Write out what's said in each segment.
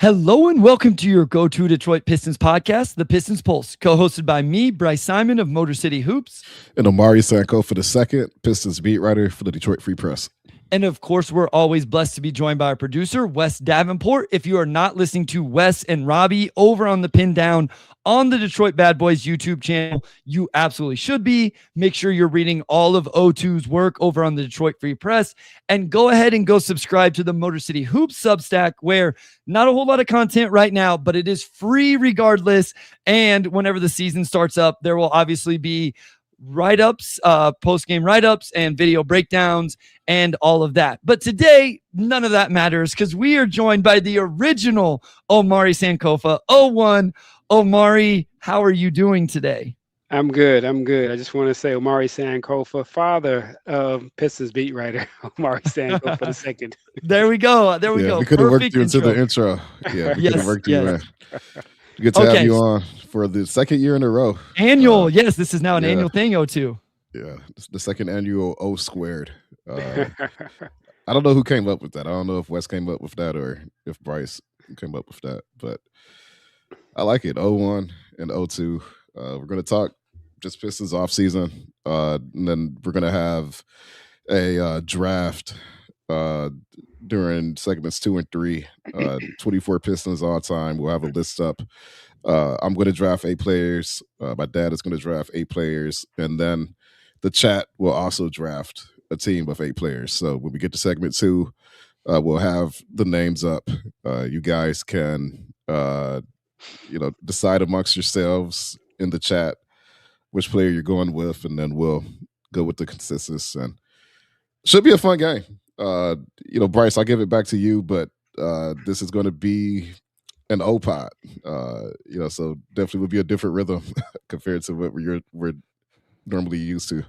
Hello and welcome to your go-to Detroit Pistons podcast, the Pistons Pulse, co-hosted by me, Bryce Simon of Motor City Hoops. And Omari Sankofa II, Pistons beat writer for the Detroit Free Press. And of course, we're always blessed to be joined by our producer, Wes Davenport. If you are not listening to Wes and Robbie over on the Pin Down on the Detroit Bad Boys YouTube channel, you absolutely should be. Make sure you're reading all of O2's work over on the Detroit Free Press, and go ahead and go subscribe to the Motor City Hoops Substack, where not a whole lot of content right now, but it is free regardless. And whenever the season starts up, there will obviously be write-ups, post-game write-ups and video breakdowns and all of that. But today, none of that matters because we are joined by the original Omari Sankofa, 01. Omari, how are you doing today? I'm good. I just want to say Omari Sankofa, father of Pistons beat writer Omari Sankofa II. There we go. We could have worked you into the intro. Yeah, we could have worked you in. Good to have you on for the second year in a row. Annual. Yes, this is now an annual thing, O2. Yeah, the second annual O squared. I don't know who came up with that. I don't know if Wes came up with that or if Bryce came up with that, but I like it. 01 and 02. We're going to talk just Pistons off season, and then we're going to have a draft during segments 2 and 3. 24 Pistons all time. We'll have a list up. I'm going to draft 8 players. My dad is going to draft 8 players, and then the chat will also draft a team of 8 players. So when we get to segment 2, we'll have the names up. You guys can decide amongst yourselves in the chat which player you're going with, and then we'll go with the consensus. And should be a fun game. Bryce, I'll give it back to you, but this is going to be an O-pod. So definitely would be a different rhythm compared to what we're normally used to.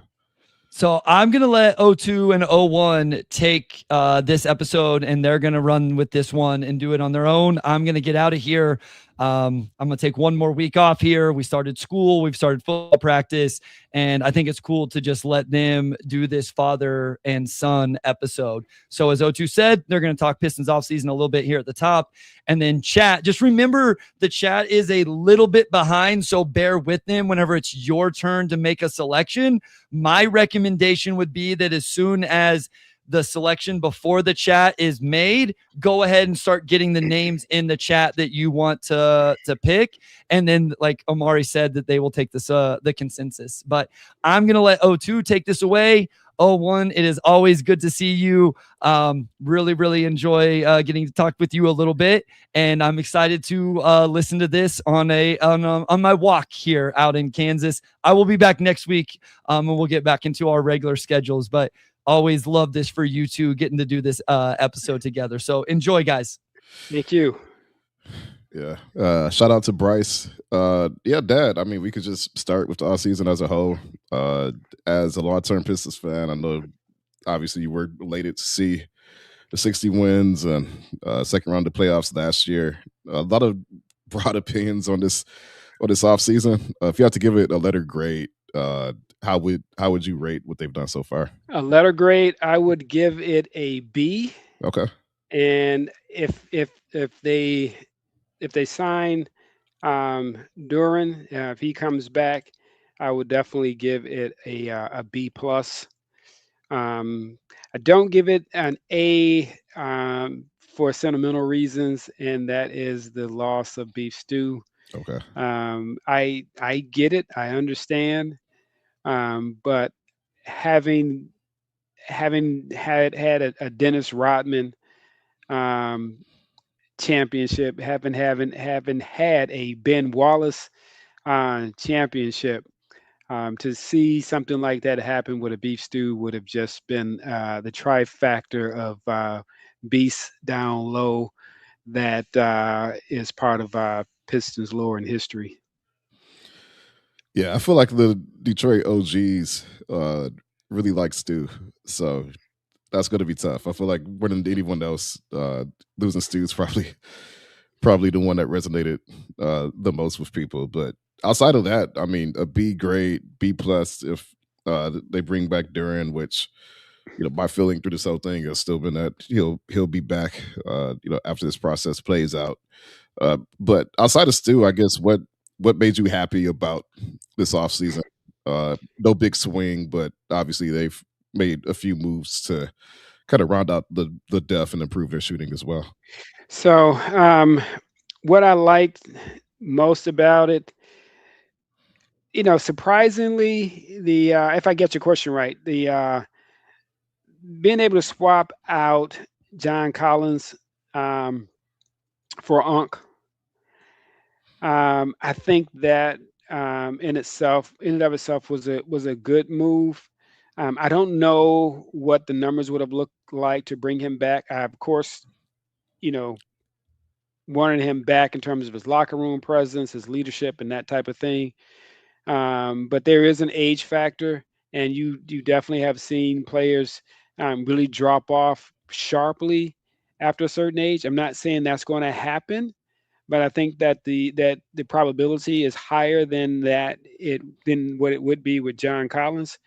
So I'm going to let 02 and 01 take this episode, and they're going to run with this one and do it on their own. I'm going to get out of here. I'm going to take one more week off here. We started school. We've started football practice, and I think it's cool to just let them do this father and son episode. So as O2 said, they're going to talk Pistons offseason a little bit here at the top, and then chat. Just remember the chat is a little bit behind, so bear with them whenever it's your turn to make a selection. My recommendation would be that as soon as the selection before the chat is made, go ahead and start getting the names in the chat that you want to pick. And then, like Omari said, that they will take this the consensus. But I'm going to let 02 take this away. 01, it is always good to see you. Really, really enjoy getting to talk with you a little bit. And I'm excited to listen to this on my walk here out in Kansas. I will be back next week, and we'll get back into our regular schedules. But always love this for you two getting to do this episode together. So enjoy, guys. Thank you. Yeah. Shout out to Bryce. Dad. I mean, we could just start with the off season as a whole. As a long-term Pistons fan, I know obviously you were elated to see the 60 wins and second round of playoffs last year. A lot of broad opinions on this off season. If you had to give it a letter grade, how would you rate what they've done so far? A letter grade, I would give it a B. Okay. And if they sign Duran, if he comes back, I would definitely give it a B plus. I don't give it an A for sentimental reasons, and that is the loss of Beef Stew. Okay. I get it. I understand. But having had a Dennis Rodman championship, having had a Ben Wallace championship, to see something like that happen with a Beef Stew would have just been the trifactor of beasts down low that is part of Pistons lore and history. Yeah, I feel like the Detroit OGs really like Stu, so that's going to be tough. I feel like more than anyone else, losing Stu's probably the one that resonated the most with people. But outside of that, I mean, a B grade, B plus if they bring back Duran, which my feeling through this whole thing has still been that he'll be back, after this process plays out. But outside of Stu, I guess what made you happy about this offseason? No big swing, but obviously they've made a few moves to kind of round out the depth and improve their shooting as well. So, what I liked most about it, surprisingly, the if I get your question right, the being able to swap out John Collins um, for Unc, I think that in and of itself, was a good move. I don't know what the numbers would have looked like to bring him back. I, of course, you know, wanted him back in terms of his locker room presence, his leadership, and that type of thing. But there is an age factor, and you definitely have seen players really drop off sharply after a certain age. I'm not saying that's going to happen, but I think that the probability is higher than what it would be with John Collins.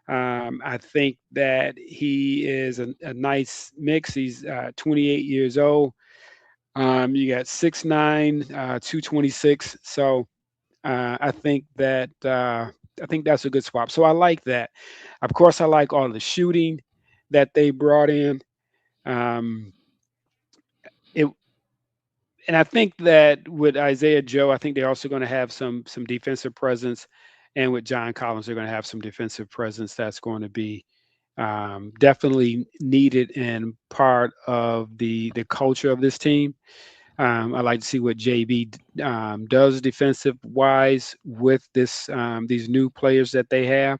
I think that he is a nice mix. He's 28 years old. You got 6'9", 226. So I think that's a good swap. So I like that. Of course, I like all the shooting that they brought in. Um, it and I think that with Isaiah Joe, I think they're also going to have some defensive presence, and with John Collins, they're going to have some defensive presence that's going to be definitely needed and part of the culture of this team. I like to see what JB does defensive wise with these new players that they have.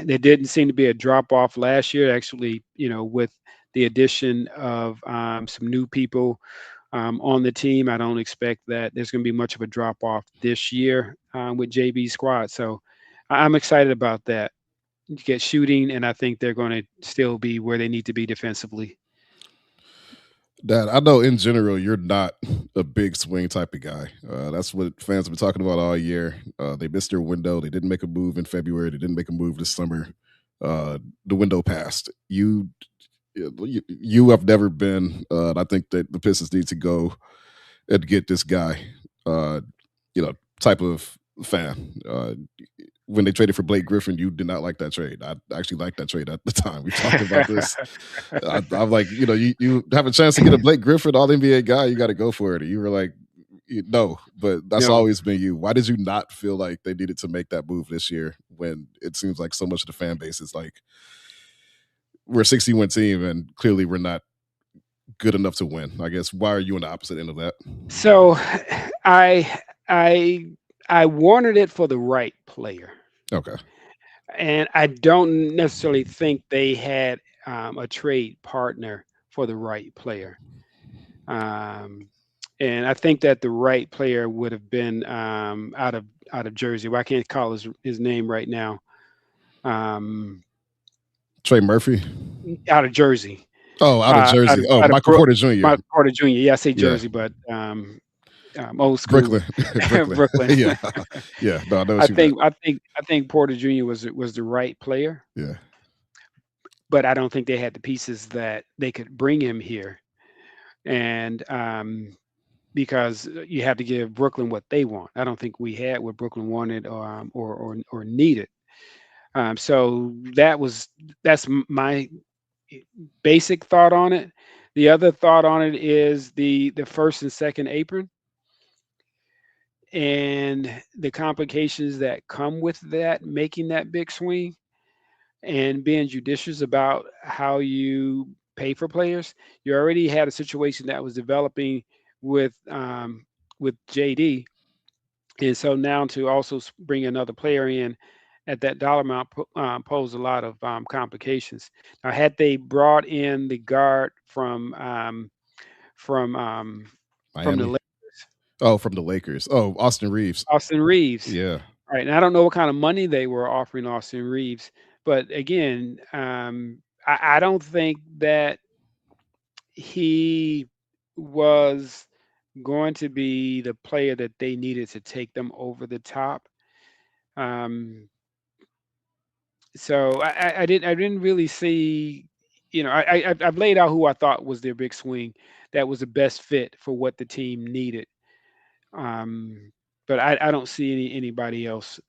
There didn't seem to be a drop off last year. Actually, with the addition of some new people on the team, I don't expect that there's going to be much of a drop off this year with JB's squad. So I'm excited about that. You get shooting, and I think they're going to still be where they need to be defensively. Dad, I know in general you're not a big swing type of guy. That's what fans have been talking about all year. They missed their window. They didn't make a move in February. They didn't make a move this summer. The window passed. You have never been. I think that the Pistons need to go and get this guy. Uh, type of fan. When they traded for Blake Griffin, you did not like that trade. I actually liked that trade at the time. We talked about this. I'm like, you have a chance to get a Blake Griffin All NBA guy, you got to go for it. And you were like, no, but that's No. always been you. Why did you not feel like they needed to make that move this year when it seems like so much of the fan base is like, we're a 60-win team and clearly we're not good enough to win? I guess why are you on the opposite end of that? So I I I wanted it for the right player. Okay. And I don't necessarily think they had a trade partner for the right player. Um, and I think that the right player would have been out of Jersey. Well, I can't call his name right now. Um, Trey Murphy. Out of Jersey. Oh, out of Jersey. Oh, Out of Michael Porter Jr. Michael Porter Jr. Yeah, I say Yeah. Jersey, but old school Brooklyn. Brooklyn. Brooklyn. Yeah. Yeah. No, I know I what you meant. think I think Porter Jr. was the right player, Yeah. but I don't think they had the pieces that they could bring him here. And because you have to give Brooklyn what they want. I don't think we had what Brooklyn wanted or needed. So that's my basic thought on it. The other thought on it is the first and second apron and the complications that come with that, making that big swing and being judicious about how you pay for players. You already had a situation that was developing with JD, and so now to also bring another player in at that dollar amount pose a lot of complications. Now, had they brought in the guard from from the Miami. Oh, from the Lakers. Oh, Austin Reeves. Austin Reeves, Yeah. right? And I don't know what kind of money they were offering Austin Reeves, but again, I don't think that he was going to be the player that they needed to take them over the top. Um, So I didn't really see, I've laid out who I thought was their big swing that was the best fit for what the team needed. Um, but I don't see anybody else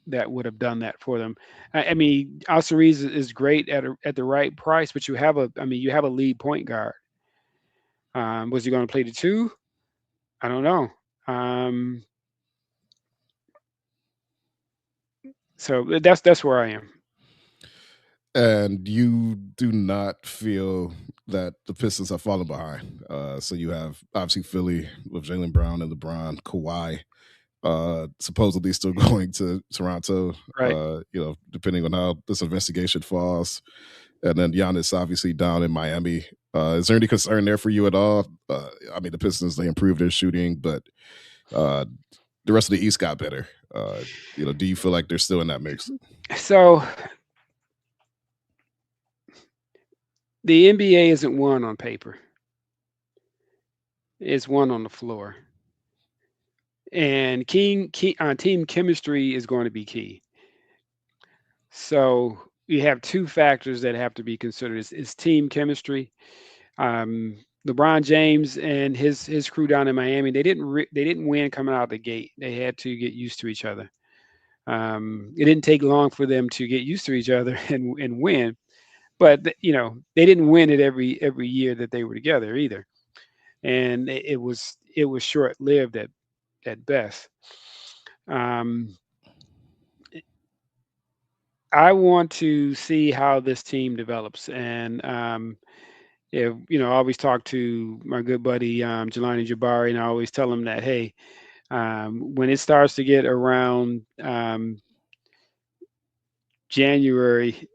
that would have done that for them. I mean, Alcariz is great at the right price, but you have a lead point guard. Was he going to play the two? I don't know. Um, so that's where I am. And you do not feel that the Pistons have fallen behind. So you have obviously Philly with Jaylen Brown and LeBron, Kawhi, supposedly still going to Toronto. Right. Depending on how this investigation falls, and then Giannis obviously down in Miami. Is there any concern there for you at all? I mean, the Pistons, they improved their shooting, but the rest of the East got better. Do you feel like they're still in that mix? So the NBA isn't one on paper. It's one on the floor. And team chemistry is going to be key. So you have two factors that have to be considered. Is team chemistry. LeBron James and his crew down in Miami, they didn't win coming out of the gate. They had to get used to each other. It didn't take long for them to get used to each other and win, but they didn't win it every year that they were together either, and it was short lived at best. Um, I want to see how this team develops, and I always talk to my good buddy Jelani Jabari, and I always tell him that, hey, when it starts to get around January,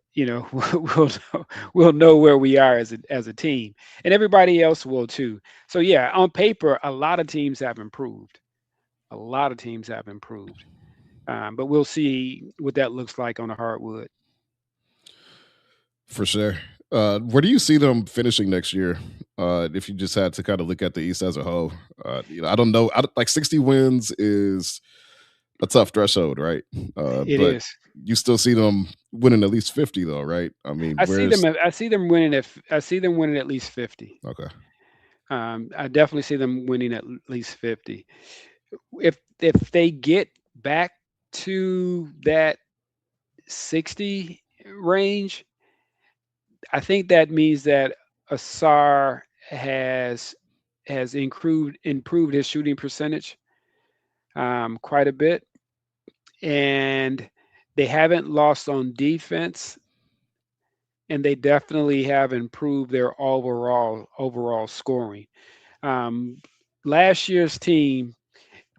we'll know where we are as a team, and everybody else will too. So yeah, on paper, a lot of teams have improved. A lot of teams have improved, but we'll see what that looks like on the hardwood. For sure. Where do you see them finishing next year? If you just had to kind of look at the East as a whole, I don't know. Like 60 wins is a tough threshold, right? It But is. you still see them winning at least 50, though, right? I mean, where's I see them winning at least 50. okay? I definitely see them winning at least 50. If they get back to that 60 range, I think that means that Asar has improved his shooting percentage quite a bit, and they haven't lost on defense, and they definitely have improved their overall scoring. Um, Last year's team,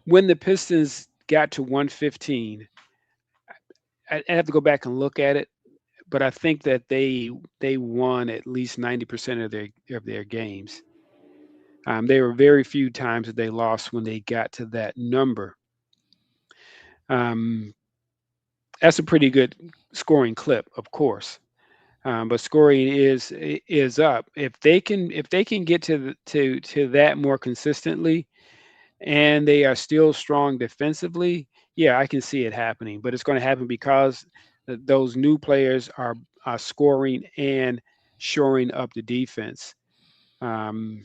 when the Pistons got to 115, I have to go back and look at it, but I think that they won at least 90% of their games. There were very few times that they lost when they got to that number. Um, that's a pretty good scoring clip, of course. But scoring is up. If they can get to that more consistently, and they are still strong defensively, yeah, I can see it happening. But it's going to happen because those new players are scoring and shoring up the defense. Um,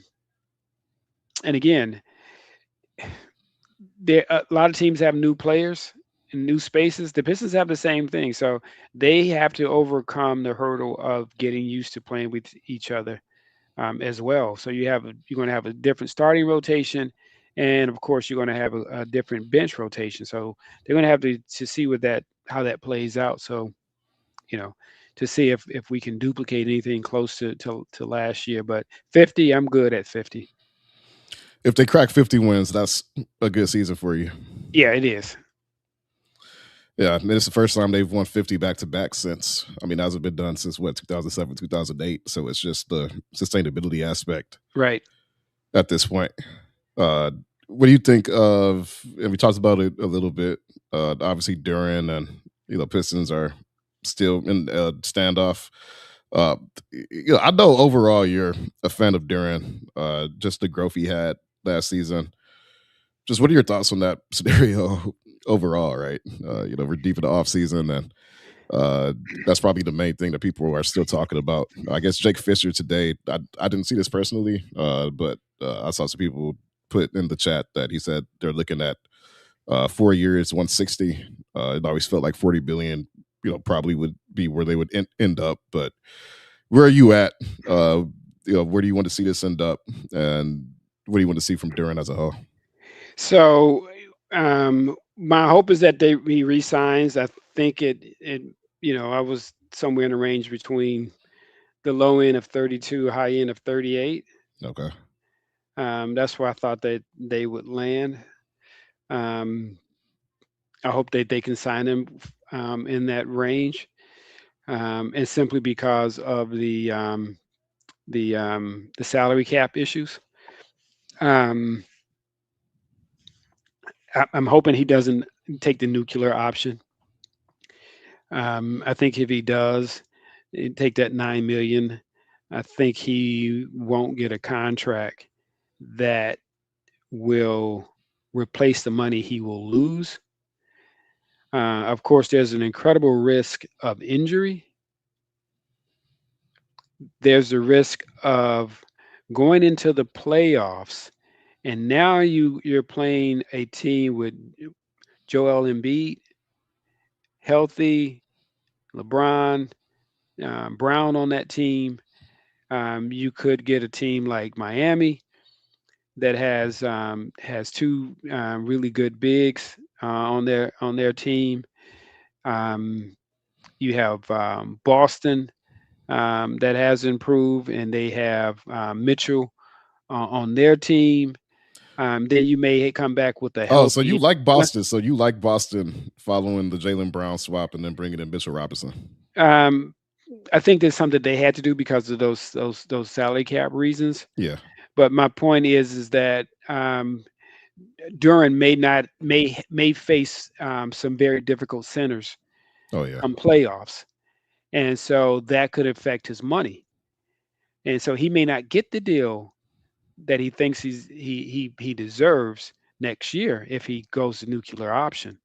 and again, a lot of teams have new players and new spaces. The Pistons have the same thing, so they have to overcome the hurdle of getting used to playing with each other as well. So you're going to have a different starting rotation, and of course you're going to have a different bench rotation. So they're going to have to see how that plays out. So you know to see if we can duplicate anything close to last year. But 50, I'm good at 50. If they crack 50 wins, that's a good season for you. Yeah, it is. Yeah, I mean, it's the first time they've won 50 back to back since. I mean, hasn't been done since what 2007, 2008. So it's just the sustainability aspect Right. at this point. Uh, what do you think of? And we talked about it a little bit. Obviously, Duran and Pistons are still in standoff. Uh, I know overall you're a fan of Duran. Just the growth he had last season. Just what are your thoughts on that scenario overall? Right, we're deep in the off season, and That's probably the main thing that people are still talking about. I guess Jake Fisher today, I didn't see this personally, but I saw some people put in the chat that he said they're looking at 4 years, 160. It always felt like 40 billion, probably would be where they would end up. But where are you at? Where do you want to see this end up? And what do you want to see from Duran as a whole? So my hope is that he resigns. I think I was somewhere in the range between the low end of 32, high end of 38. Okay. That's where I thought that they would land. I hope that they can sign him in that range, and simply because of the salary cap issues. I'm hoping he doesn't take the nuclear option. I think if he does take that $9 million, I think he won't get a contract that will replace the money he will lose. Of course, there's an incredible risk of injury. There's the risk of going into the playoffs, and now you're playing a team with Joel Embiid, healthy, LeBron, Brown on that team. You could get a team like Miami that has two really good bigs on their team. You have Boston that has improved, and they have Mitchell on their team. Then you may come back with a healthy. Oh, so you like Boston? So you like Boston following the Jaylen Brown swap and then bringing in Mitchell Robinson? I think there's something they had to do because of those salary cap reasons. Yeah. But my point is that Duran may face some very difficult centers. Oh yeah. On playoffs, and so that could affect his money, and so he may not get the deal that he thinks he deserves next year if he goes the nuclear option.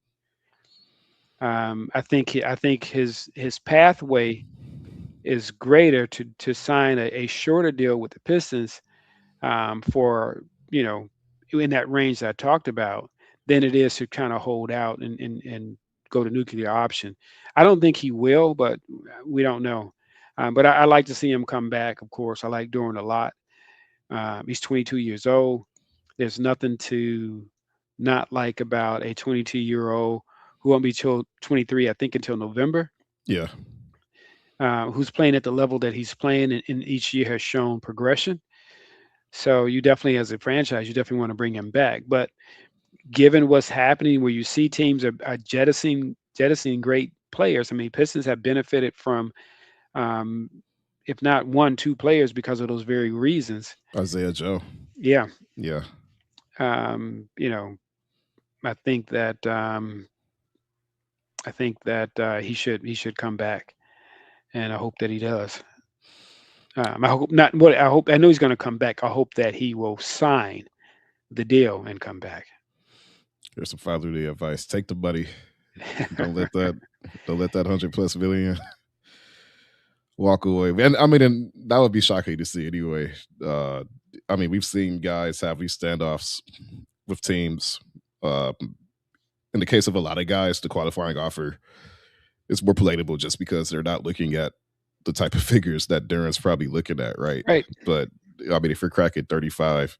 I think his pathway is greater to sign a shorter deal with the Pistons for in that range that I talked about than it is to kind of hold out and go to nuclear option. I don't think he will, but we don't know. But I like to see him come back. Of course, I like Duran a lot. He's 22 years old. There's nothing to not like about a 22-year-old who won't be till 23, I think, until November. Yeah. Who's playing at the level that he's playing, and each year has shown progression. So you definitely, as a franchise, you definitely want to bring him back. But given what's happening, where you see teams are jettisoning great players, I mean, Pistons have benefited from, if not 1, 2 players because of those very reasons. Isaiah Joe. Yeah. Yeah. I think that he should come back, and I hope that he does. I know he's going to come back. I hope that he will sign the deal and come back. Here's some fatherly advice: take the money. Don't let that $100+ million walk away. And I mean, and that would be shocking to see anyway. I mean, we've seen guys have these standoffs with teams. In the case of a lot of guys, the qualifying offer is more palatable just because they're not looking at the type of figures that Duran's probably looking at, right? Right. But I mean, if you're cracking 35,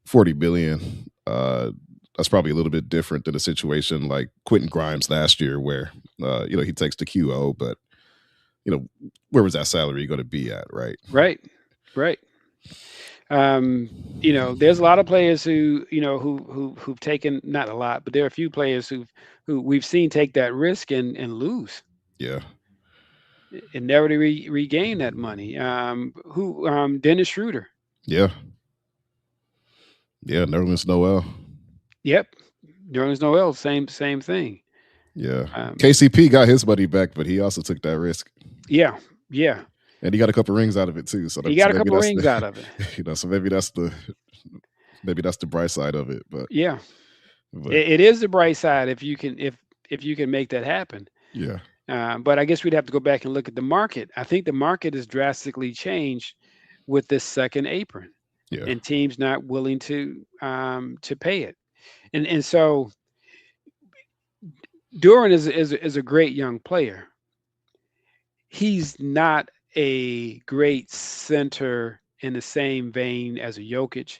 40 billion, that's probably a little bit different than a situation like Quentin Grimes last year, where he takes the QO, but where was that salary going to be at, right? Right. There's a lot of players who've taken, not a lot, but there are a few players who we've seen take that risk and lose. Yeah. And never to regain that money. Dennis Schroeder. Yeah. Yeah, Nerlens Noel. Yep. Nerlens Noel, same thing. Yeah. KCP got his money back, but he also took that risk. Yeah. And he got a couple rings out of it too. So he got a couple rings out of it. So maybe that's the bright side of it. But yeah, it is the bright side if you can make that happen. Yeah. But I guess we'd have to go back and look at the market. I think the market has drastically changed with this second apron, Yeah. and teams not willing to pay it. And so Duran is a great young player. He's not a great center in the same vein as a Jokic.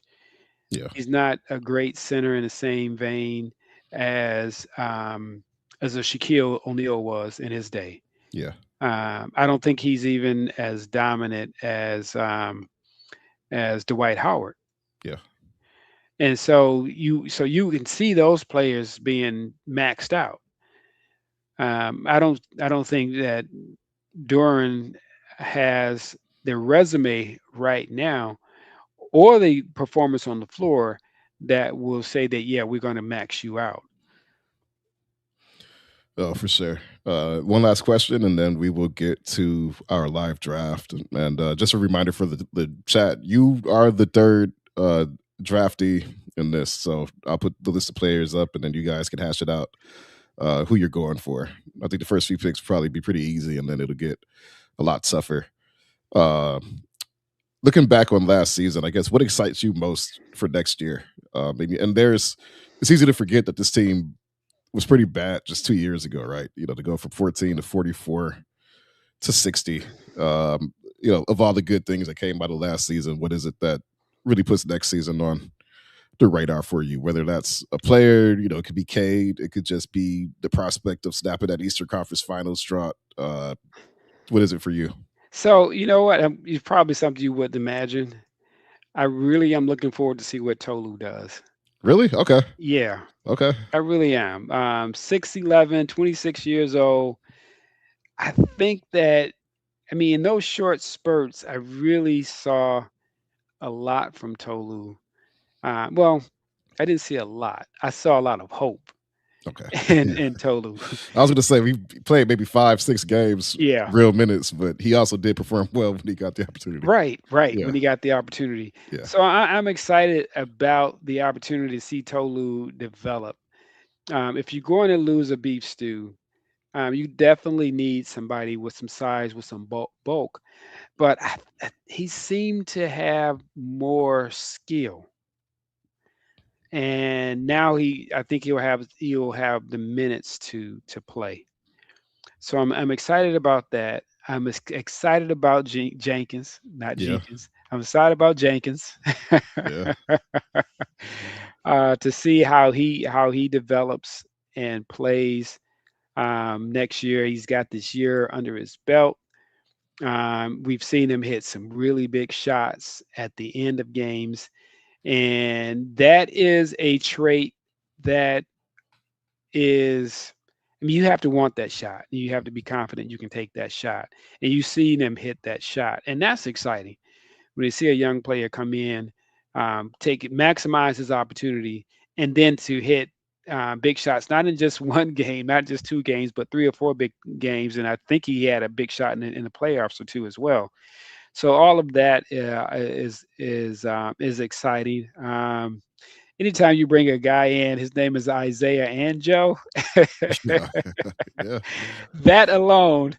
Yeah. He's not a great center in the same vein as as a Shaquille O'Neal was in his day. Yeah. I don't think he's even as dominant as Dwight Howard. Yeah. And so you can see those players being maxed out. I don't think that Duran has the resume right now or the performance on the floor that will say that, yeah, we're going to max you out. Oh, for sure. One last question, and then we will get to our live draft. And just a reminder for the chat: you are the third draftee in this, so I'll put the list of players up, and then you guys can hash it out who you're going for. I think the first few picks will probably be pretty easy, and then it'll get a lot tougher. Uh, Looking back on last season, I guess what excites you most for next year? And it's easy to forget that this team was pretty bad just 2 years ago, right? To go from 14 to 44 to 60. Of all the good things that came out of last season, what is it that really puts next season on the radar for you? Whether that's a player, it could be Cade, it could just be the prospect of snapping that Eastern Conference Finals drought. What is it for you? So you know what? It's probably something you wouldn't imagine. I really am looking forward to see what Tolu does. Really? Okay. Yeah, Okay. I really am. 6'11", 26 years old. I think that, I mean, in those short spurts, I really saw a lot from Tolu. Well, I didn't see a lot. I saw a lot of hope Okay. in Yeah. in Tolu. I was going to say we played maybe 5, 6 games, Yeah, real minutes, but he also did perform well when he got the opportunity. right, right. Yeah. When he got the opportunity, Yeah. so I'm excited about the opportunity to see Tolu develop. If you're going to lose a beef stew, you definitely need somebody with some size, with some bulk. But he seemed to have more skill, and now I think he'll have the minutes to play. So I'm excited about that. I'm excited about Jenkins, not Yeah. Jenkins. I'm excited about Jenkins Yeah. to see how he develops and plays next year. He's got this year under his belt. We've seen him hit some really big shots at the end of games, and that is a trait that is. I mean, you have to want that shot. You have to be confident you can take that shot, and you see them hit that shot, and that's exciting when you see a young player come in, take it, maximize his opportunity, and then to hit big shots, not in just one game, not just 2 games, but 3 or 4 big games. And I think he had a big shot in the playoffs or two as well. So all of that is exciting. Anytime you bring a guy in, his name is Isaiah and Joe. Yeah. Yeah. That alone.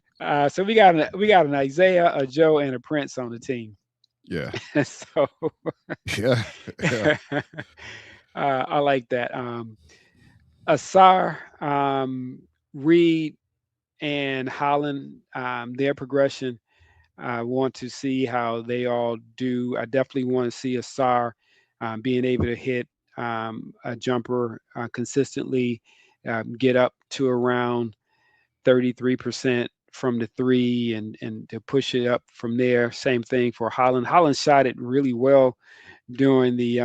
So we got an Isaiah, a Joe, and a Prince on the team. Yeah. So Yeah. Yeah. I like that. Asar, Reed, and Holland, their progression. I want to see how they all do. I definitely want to see Asar being able to hit a jumper consistently, get up to around 33% from the three, and to push it up from there. Same thing for Holland. Holland shot it really well during the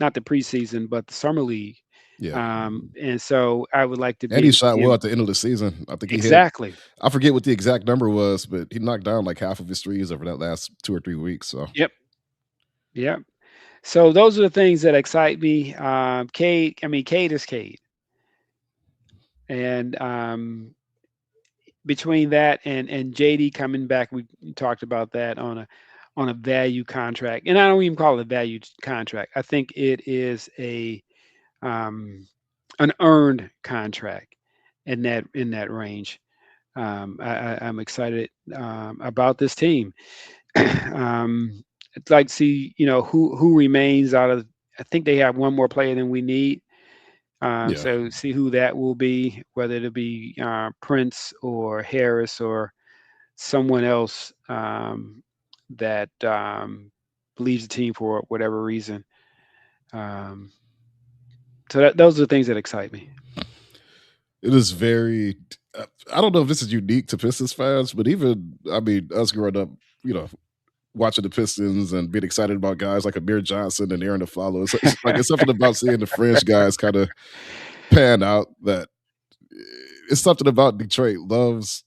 not the preseason, but the summer league. Yeah. And so I would like to And be he able to shot see well him. at the end of the season. I think he hit, Exactly. I forget what the exact number was, but he knocked down like half of his threes over that last 2 or 3 weeks. So Yep. Yep. So those are the things that excite me. Cade, I mean, Cade is Cade. And between that and JD coming back, we talked about that on a value contract. And I don't even call it a value contract. I think it is um, an earned contract in that range. I'm excited about this team. I'd like to see, who remains out of. I think they have one more player than we need. Yeah. So see who that will be, whether it'll be Prince or Harris or someone else that leaves the team for whatever reason. Um, so those are the things that excite me. It is very. I don't know if this is unique to Pistons fans, but even I mean, us growing up, you know, watching the Pistons and being excited about guys like Amir Johnson and Aaron Aflalo. It's something about seeing the fringe guys kind of pan out that it's something about Detroit loves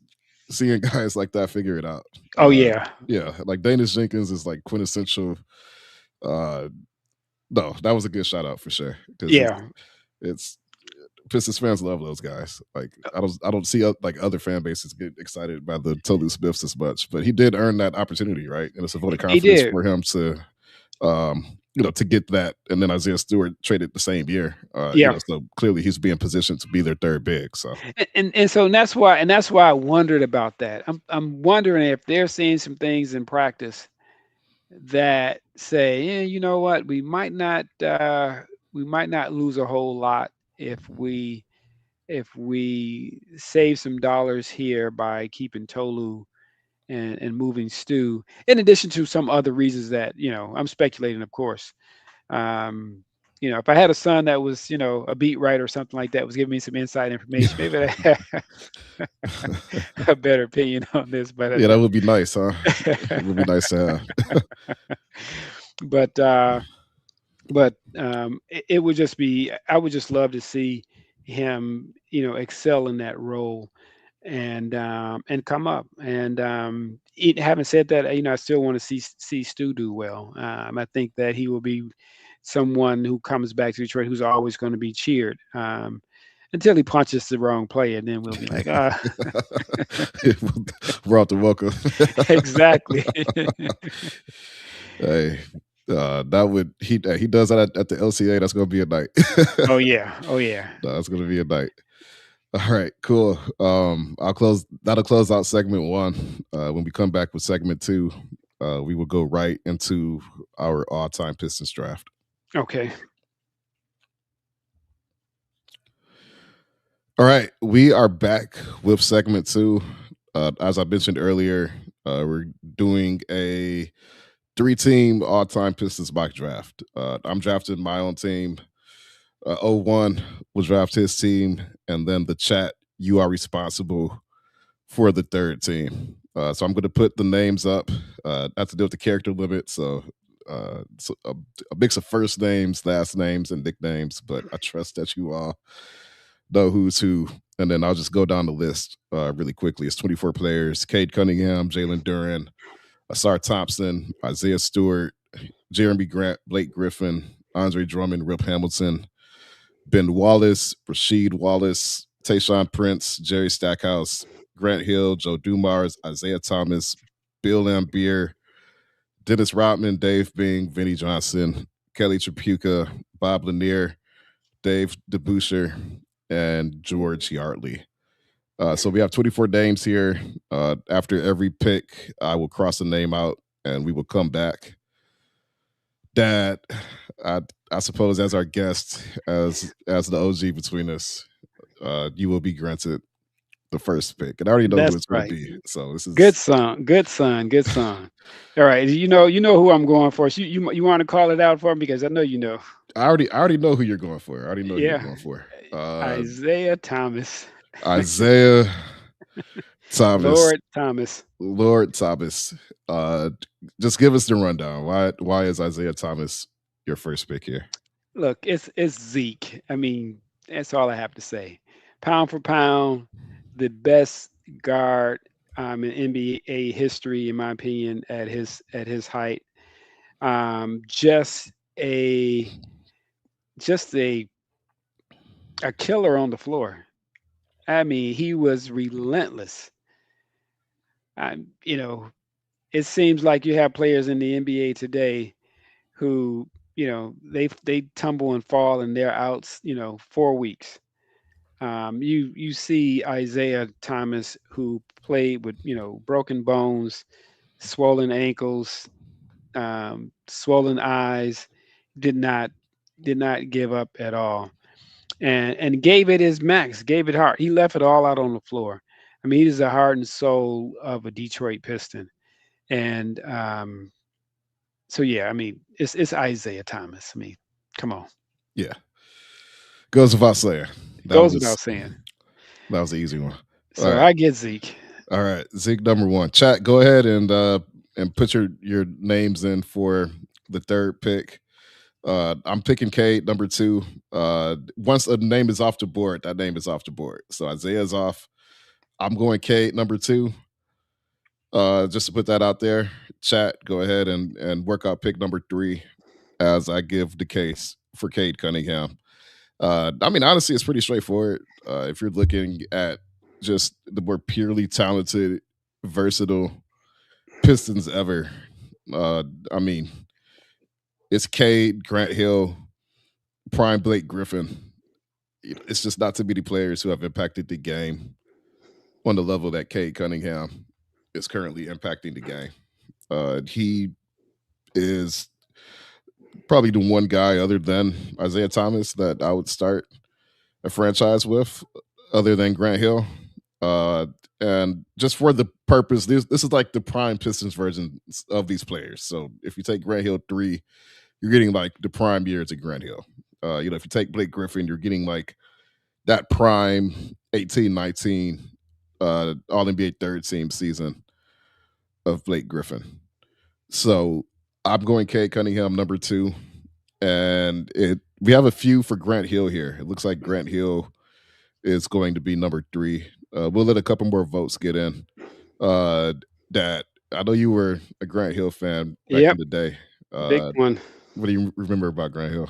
seeing guys like that figure it out. Oh yeah, Yeah, like Danish Jenkins is like quintessential. Uh, no, that was a good shout out for sure because yeah. it's Pistons fans love those guys. Like I don't see like other fan bases get excited by the Tolu Smiths as much, but he did earn that opportunity, right? And it's a vote of He confidence did. for him to, to get that. And then Isaiah Stewart traded the same year. Yeah. So clearly he's being positioned to be their third big. So And that's why I wondered about that. I'm wondering if they're seeing some things in practice that say, yeah, you know what, we might not lose a whole lot if we save some dollars here by keeping Tolu and moving Stu, in addition to some other reasons that I'm speculating, of course. Um, if I had a son that was, a beat writer or something like that, was giving me some inside information, maybe I have a better opinion on this. But yeah, that would be nice, huh? It would be nice to have. but it would just be. I would just love to see him, excel in that role and come up. And having said that, I still want to see Stu do well. I think that he will be someone who comes back to Detroit who's always going to be cheered until he punches the wrong player, and then we'll be like, ah, We're out to welcome. exactly. Hey, that would he does that at the LCA. That's gonna be a night. Oh yeah, oh yeah. No, that's gonna be a night. All right, cool. That'll close out segment one. When we come back with segment two, we will go right into our all-time Pistons draft. Okay. All right, we are back with segment two. As I mentioned earlier, we're doing a three-team all-time Pistons mock draft. I'm drafting my own team. 01 will draft his team, and then the chat, you are responsible for the third team. So I'm going to put the names up. I have to deal with the character limit, so a mix of first names, last names, and nicknames. But I trust that you all know who's who. And then I'll just go down the list really quickly. It's 24 players: Cade Cunningham, Jalen Duran, Asar Thompson, Isaiah Stewart, Jeremy Grant, Blake Griffin, Andre Drummond, Rip Hamilton, Ben Wallace, Rasheed Wallace, Tayshaun Prince, Jerry Stackhouse, Grant Hill, Joe Dumars, Isaiah Thomas, Bill Lambier, Dennis Rodman, Dave Bing, Vinnie Johnson, Kelly Tripucka, Bob Lanier, Dave DeBuscher, and George Yardley. So we have 24 names here. After every pick, I will cross a name out and we will come back. Dad, I suppose as our guest, as the OG between us, you will be granted the first pick. And I already know who That's it's going to right. be. So this Good is son, good son, good son. All right, you know who I'm going for. So you want to call it out for me, because I know you know. I already know who you're going for. I already know who you're Yeah, going for. Isaiah Thomas, Isaiah Thomas, Lord Thomas. Lord Thomas. Uh, just give us the rundown. Why is Isaiah Thomas your first pick here? Look, it's Zeke. I mean, that's all I have to say. Pound for pound, the best guard in NBA history, in my opinion, at his height. Um, just a just a killer on the floor. I mean, he was relentless. You know, it seems like you have players in the NBA today who, they tumble and fall and they're out, 4 weeks. You see Isaiah Thomas, who played with broken bones, swollen ankles, swollen eyes, did not did not give up at all, and gave it his max, gave it heart. He left it all out on the floor. I mean, he is the heart and soul of a Detroit Piston, and so yeah, I mean, it's Isaiah Thomas. I mean, come on, Yeah. Goes without saying. it goes without saying. That was the easy one. All So right. I get Zeke. All right. Zeke number one. Chat, go ahead and put your names in for the third pick. I'm picking Cade number two. Once a name is off the board, that name is off the board. So Isaiah's off. I'm going Cade number two. Just to put that out there. Chat, go ahead and work out pick number three as I give the case for Cade Cunningham. I mean, honestly, it's pretty straightforward. If you're looking at just the more purely talented, versatile Pistons ever, I mean, it's Cade, Grant Hill, prime Blake Griffin. It's just not too many players who have impacted the game on the level that Cade Cunningham is currently impacting the game. He is probably the one guy other than Isaiah Thomas that I would start a franchise with, other than Grant Hill. And just for the purpose, this is like the prime Pistons version of these players. So if you take Grant Hill 3, you're getting like the prime years of Grant Hill. If you take Blake Griffin, you're getting like that prime 18-19 All NBA third team season of Blake Griffin. So I'm going Cade Cunningham number two. And we have a few for Grant Hill here. It looks like Grant Hill is going to be number three. We'll let a couple more votes get in. That I know you were a Grant Hill fan back in the day. Big one. What do you remember about Grant Hill?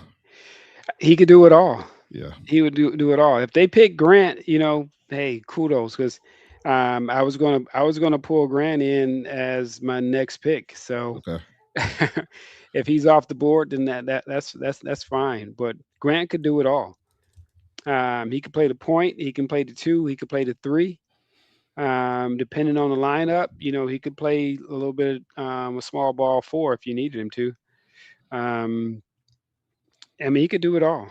He could do it all. Yeah, he would do it all. If they pick Grant, hey, kudos, because I was gonna pull Grant in as my next pick. So okay. if he's off the board, then that's fine. But Grant could do it all. He could play the point. He can play the two. He could play the three. Depending on the lineup, he could play a little bit a small ball four if you needed him to. I mean, he could do it all.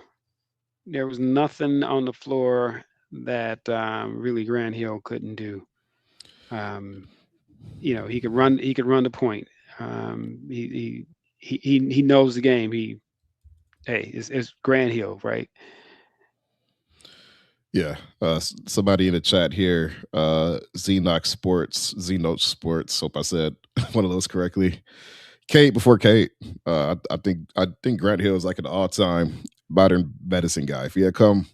There was nothing on the floor that really Grant Hill couldn't do. He could run. He could run the point. He knows the game. It's Grant Hill, right? Yeah. Somebody in the chat here, Zenox Sports. Hope I said one of those correctly. Kate before Kate. I think Grant Hill is like an all-time modern medicine guy. If he had come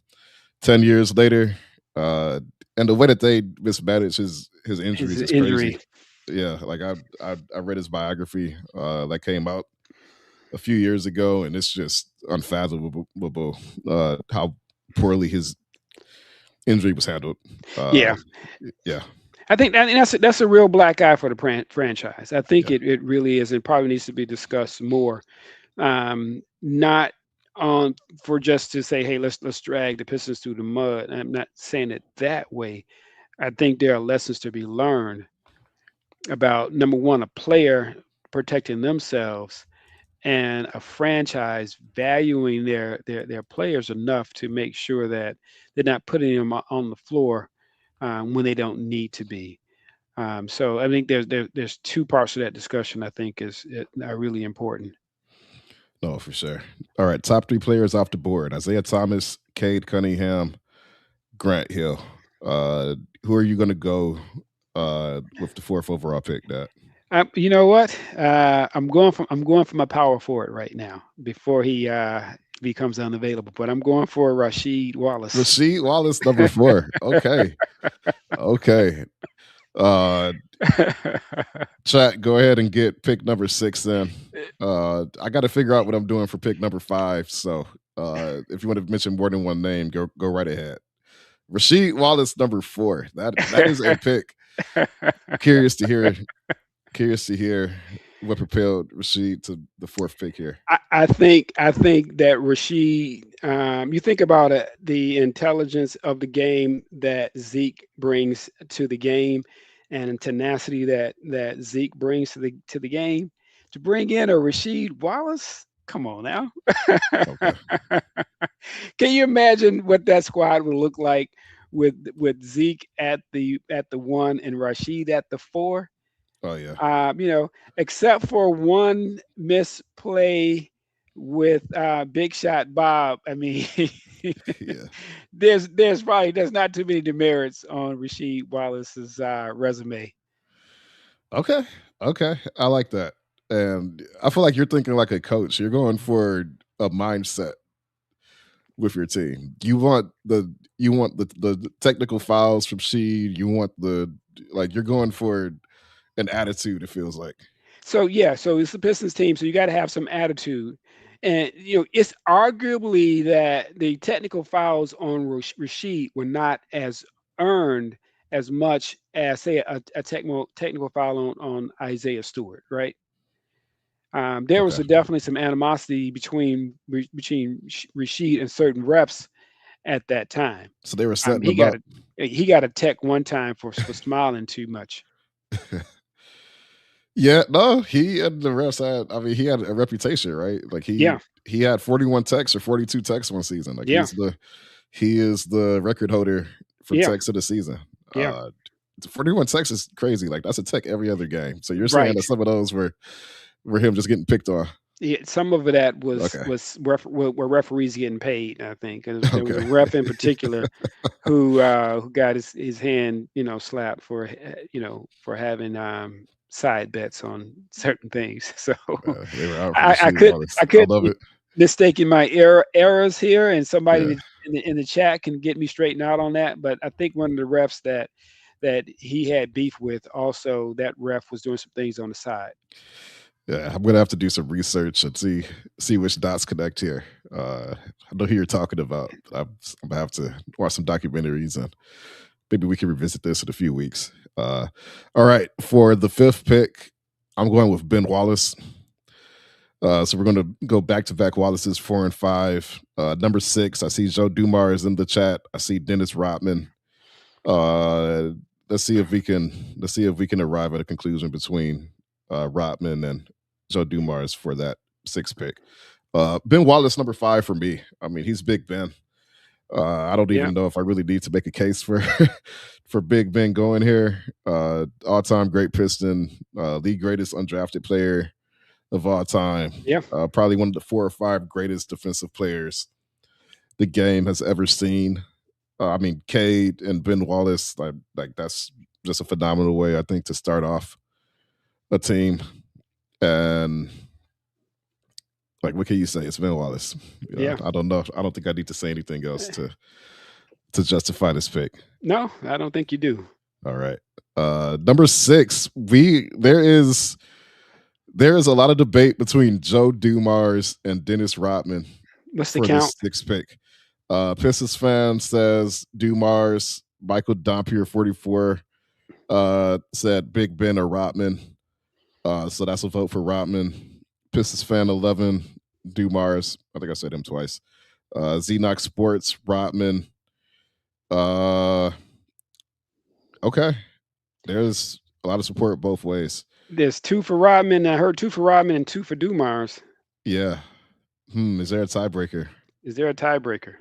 10 years later, and the way that they mismanaged his injuries is crazy. Yeah, like I read his biography that came out a few years ago, and it's just unfathomable how poorly his injury was handled. Yeah. I think that's a real black eye for the franchise. I think it really is, and probably needs to be discussed more. Not on for just to say, hey, let's drag the Pistons through the mud. I'm not saying it that way. I think there are lessons to be learned about, number one, a player protecting themselves, and a franchise valuing their players enough to make sure that they're not putting them on the floor when they don't need to be. So I think there's two parts of that discussion I think are really important. No, for sure. All right, top three players off the board: Isaiah Thomas, Cade Cunningham, Grant Hill. Who are you going to go with the fourth overall pick? That you know what? I'm going for my power forward right now before he becomes unavailable. But I'm going for Rasheed Wallace. Rasheed Wallace, number 4. Okay. Chat, go ahead and get pick number 6 then. I got to figure out what I'm doing for pick number 5. So if you want to mention more than one name, go right ahead. Rasheed Wallace, number 4. That is a pick. Curious to hear what propelled Rasheed to the 4th pick here. I think that Rasheed You think about it, the intelligence of the game that Zeke brings to the game, and tenacity that Zeke brings to the game. To bring in a Rasheed Wallace, come on now. Okay. Can you imagine what that squad would look like with Zeke at the one and Rashid at the four? Oh yeah. You know, except for one misplay with Big Shot Bob. I mean, Yeah. there's not too many demerits on Rasheed Wallace's resume. Okay. Okay. I like that. And I feel like you're thinking like a coach. You're going for a mindset with your team. You want the technical fouls from Sheed. You want the like you're going for an attitude, it feels like. So yeah, so it's the Pistons team, so you got to have some attitude. And you know, it's arguably that the technical fouls on Rasheed were not as earned as much as say a technical foul on Isaiah Stewart, right? There was Okay. definitely some animosity between Rasheed and certain reps at that time. So they were Um, setting he them got up. a he got a tech one time for smiling too much. Yeah, no, he and the rest had. I mean, he had a reputation, right? Like Yeah, he had 41 techs or 42 techs one season. Like yeah, he is the record holder for yeah, techs of the season. yeah. 41 techs is crazy. Like that's a tech every other game. So you're saying Right. that some of those were him just getting picked on. Yeah, some of that was Okay. were referees getting paid. I think there was Okay. a ref in particular who got his hand slapped for for having side bets on certain things. So They were out for I Rasheed could Wallace. I I could love be it. mistaking my errors here, and somebody Yeah. in the chat can get me straightened out on that. But I think one of the refs that he had beef with, also that ref was doing some things on the side. Yeah, I'm gonna have to do some research and see which dots connect here. I know who you're talking about. I'm gonna have to watch some documentaries and maybe we can revisit this in a few weeks. All right, for the fifth pick, I'm going with Ben Wallace. So we're going to go back to back Wallace's 4 and 5. Number 6, I see Joe Dumars in the chat. I see Dennis Rodman. Uh, let's see if we can arrive at a conclusion between Rodman and Joe Dumars for that 6th pick. Ben Wallace, number 5 for me. I mean, he's Big Ben. I don't Yeah, even know if I really need to make a case for for Big Ben going here. All-time great Piston, the greatest undrafted player of all time. yeah, Probably one of the 4 or 5 greatest defensive players the game has ever seen. I mean, Cade and Ben Wallace, like that's just a phenomenal way, I think, to start off a team. And like, what can you say? It's Ben Wallace. yeah. I don't know. I don't think I need to say anything else to justify this pick. No, I don't think you do. All right. Number 6, there is a lot of debate between Joe Dumars and Dennis Rodman What's the for count? this 6th pick. Pistons fan says Dumars. Michael Dompier 44 said Big Ben or Rodman. So that's a vote for Rodman. Pistons fan 11, Dumars. I think I said him twice. Xenox Sports, Rodman. Okay. There's a lot of support both ways. There's 2 for Rodman. I heard 2 for Rodman and 2 for Dumars. Yeah. Is there a tiebreaker? Is there a tiebreaker?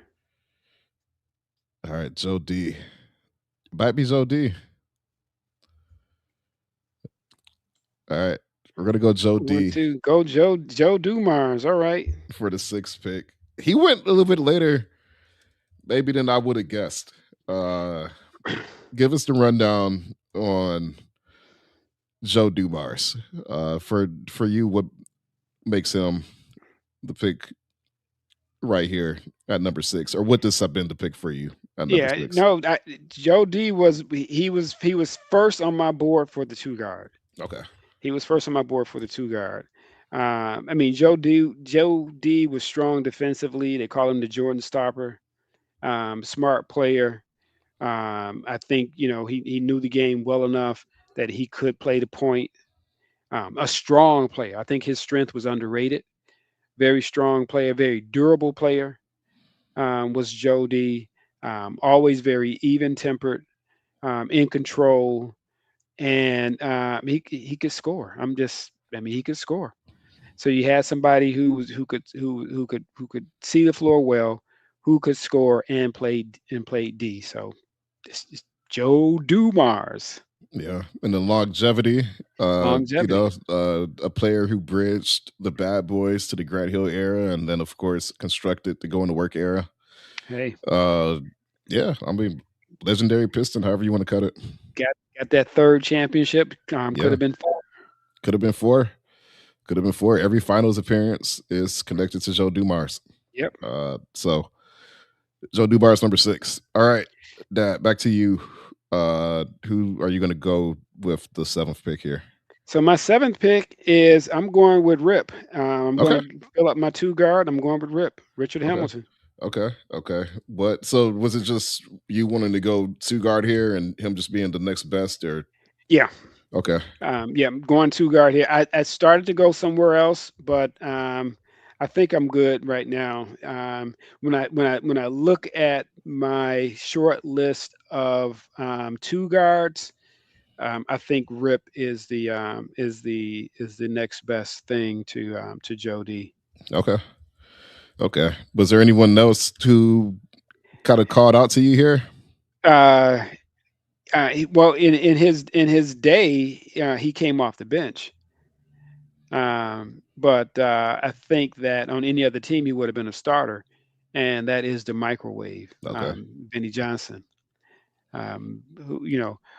All right, Joe D. Might be Joe D. All right. We're gonna go Joe 1, D 2, go Joe Dumars. All right. for the 6th pick. He went a little bit later, maybe than I would have guessed. Give us the rundown on Joe Dumars. For you, what makes him the pick right here at number 6, or what does have been the pick for you at number Yeah, 6? no, Joe D was first on my board for the 2 guard. Okay. He was first on my board for the 2 guard. I mean, Joe D was strong defensively. They call him the Jordan stopper. Smart player. I think he knew the game well enough that he could play the point. A strong player. I think his strength was underrated. Very strong player. Very durable player. was Joe D. Always very even tempered, in control, and he could score. I mean, he could score. So you had somebody who could see the floor well, who could score and played D. So it's Joe Dumars, Yeah, and the longevity. longevity. A player who bridged the bad boys to the Grant Hill era, and then of course constructed the go into work era. Hey, Uh, yeah, I mean, legendary Piston, however you want to cut it. got that third championship. Could Yeah, have been four. could have been four. Could have been four. Every finals appearance is connected to Joe Dumars. Yep. So Joe Dumars number 6. All right, Dad, back to you. Who are you going to go with the 7th pick here? So my seventh pick is I'm going with Rip. I'm Okay, going to fill up my two guard. I'm going with Rip, Richard okay, Hamilton. okay. What? So was it just you wanting to go 2 guard here and him just being the next best, or Yeah, okay, yeah, I'm going two guard here. I started to go somewhere else, but I think I'm good right now. When I look at my short list of two guards, I think Rip is the next best thing to Jody. okay, okay? Was there anyone else who kind of called out to you here? Uh, well, in his day, he came off the bench. But I think that on any other team, he would have been a starter, and that is the microwave, Okay, Benny Johnson,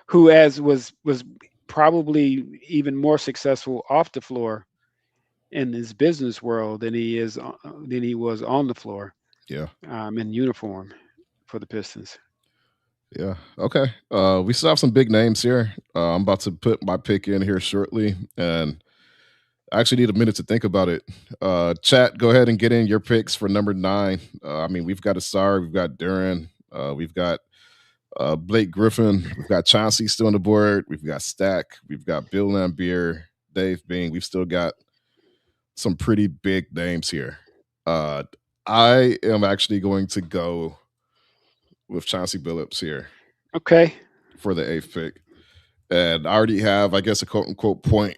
who as was probably even more successful off the floor in his business world than he was on the floor, yeah, in uniform for the Pistons. yeah, okay. We still have some big names here. I'm about to put my pick in here shortly, and I actually need a minute to think about it. Chat, go ahead and get in your picks for number 9. I mean, we've got Asar, we've got Duran, we've got Blake Griffin, we've got Chauncey still on the board, we've got Stack, we've got Bill Lambier, Dave Bing. We've still got some pretty big names here. Uh, I am actually going to go with Chauncey Billups here Okay. for the 8th pick. And I already have, I guess, a quote unquote point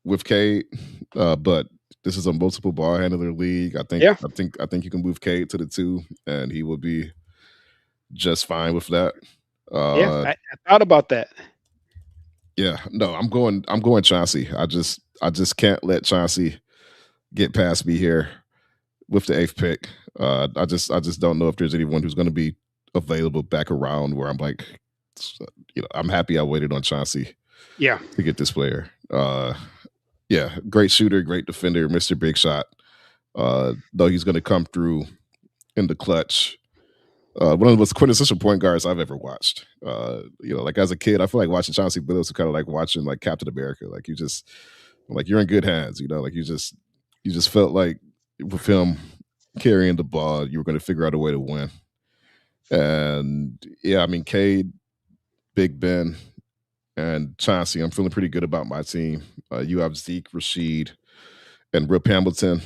with Cade, but this is a multiple ball handler league. I think Yeah. I think you can move Cade to the 2, and he will be just fine with that. Yeah. Uh, I thought about that. yeah, no, I'm going Chauncey. I just can't let Chauncey get past me here with the 8th pick. I just don't know if there's anyone who's going to be available back around where I'm like, I'm happy I waited on Chauncey Yeah. to get this player. Yeah, great shooter, great defender, Mr. Big Shot. Though he's going to come through in the clutch. One of the most quintessential point guards I've ever watched. Like as a kid, I feel like watching Chauncey Billups was kind of like watching like Captain America. Like you're in good hands. Like you just felt like with him carrying the ball, you were going to figure out a way to win. And yeah, I mean, Cade, Big Ben, and Chauncey, I'm feeling pretty good about my team. You have Zeke, Rashid, and Rip Hamilton.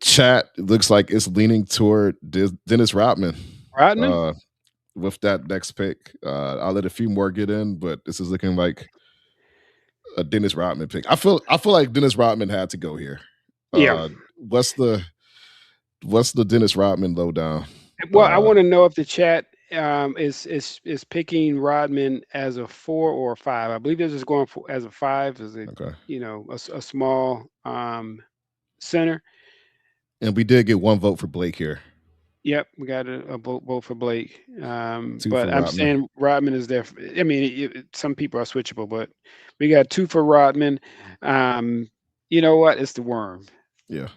Chat looks like it's leaning toward Dennis Rodman Rodman. uh, with that next pick. I'll let a few more get in, but this is looking like a Dennis Rodman pick. I feel like Dennis Rodman had to go here. Yeah. What's the Dennis Rodman lowdown? Well, I want to know if the chat is picking Rodman as a 4 or a 5. I believe they're just going for as a 5, as a Okay. a small center. And we did get one vote for Blake here. Yep, we got a vote for Blake. 2 But for I'm Rodman. saying Rodman is there. I mean, some people are switchable, but we got 2 for Rodman. You know what? It's the worm. Yeah.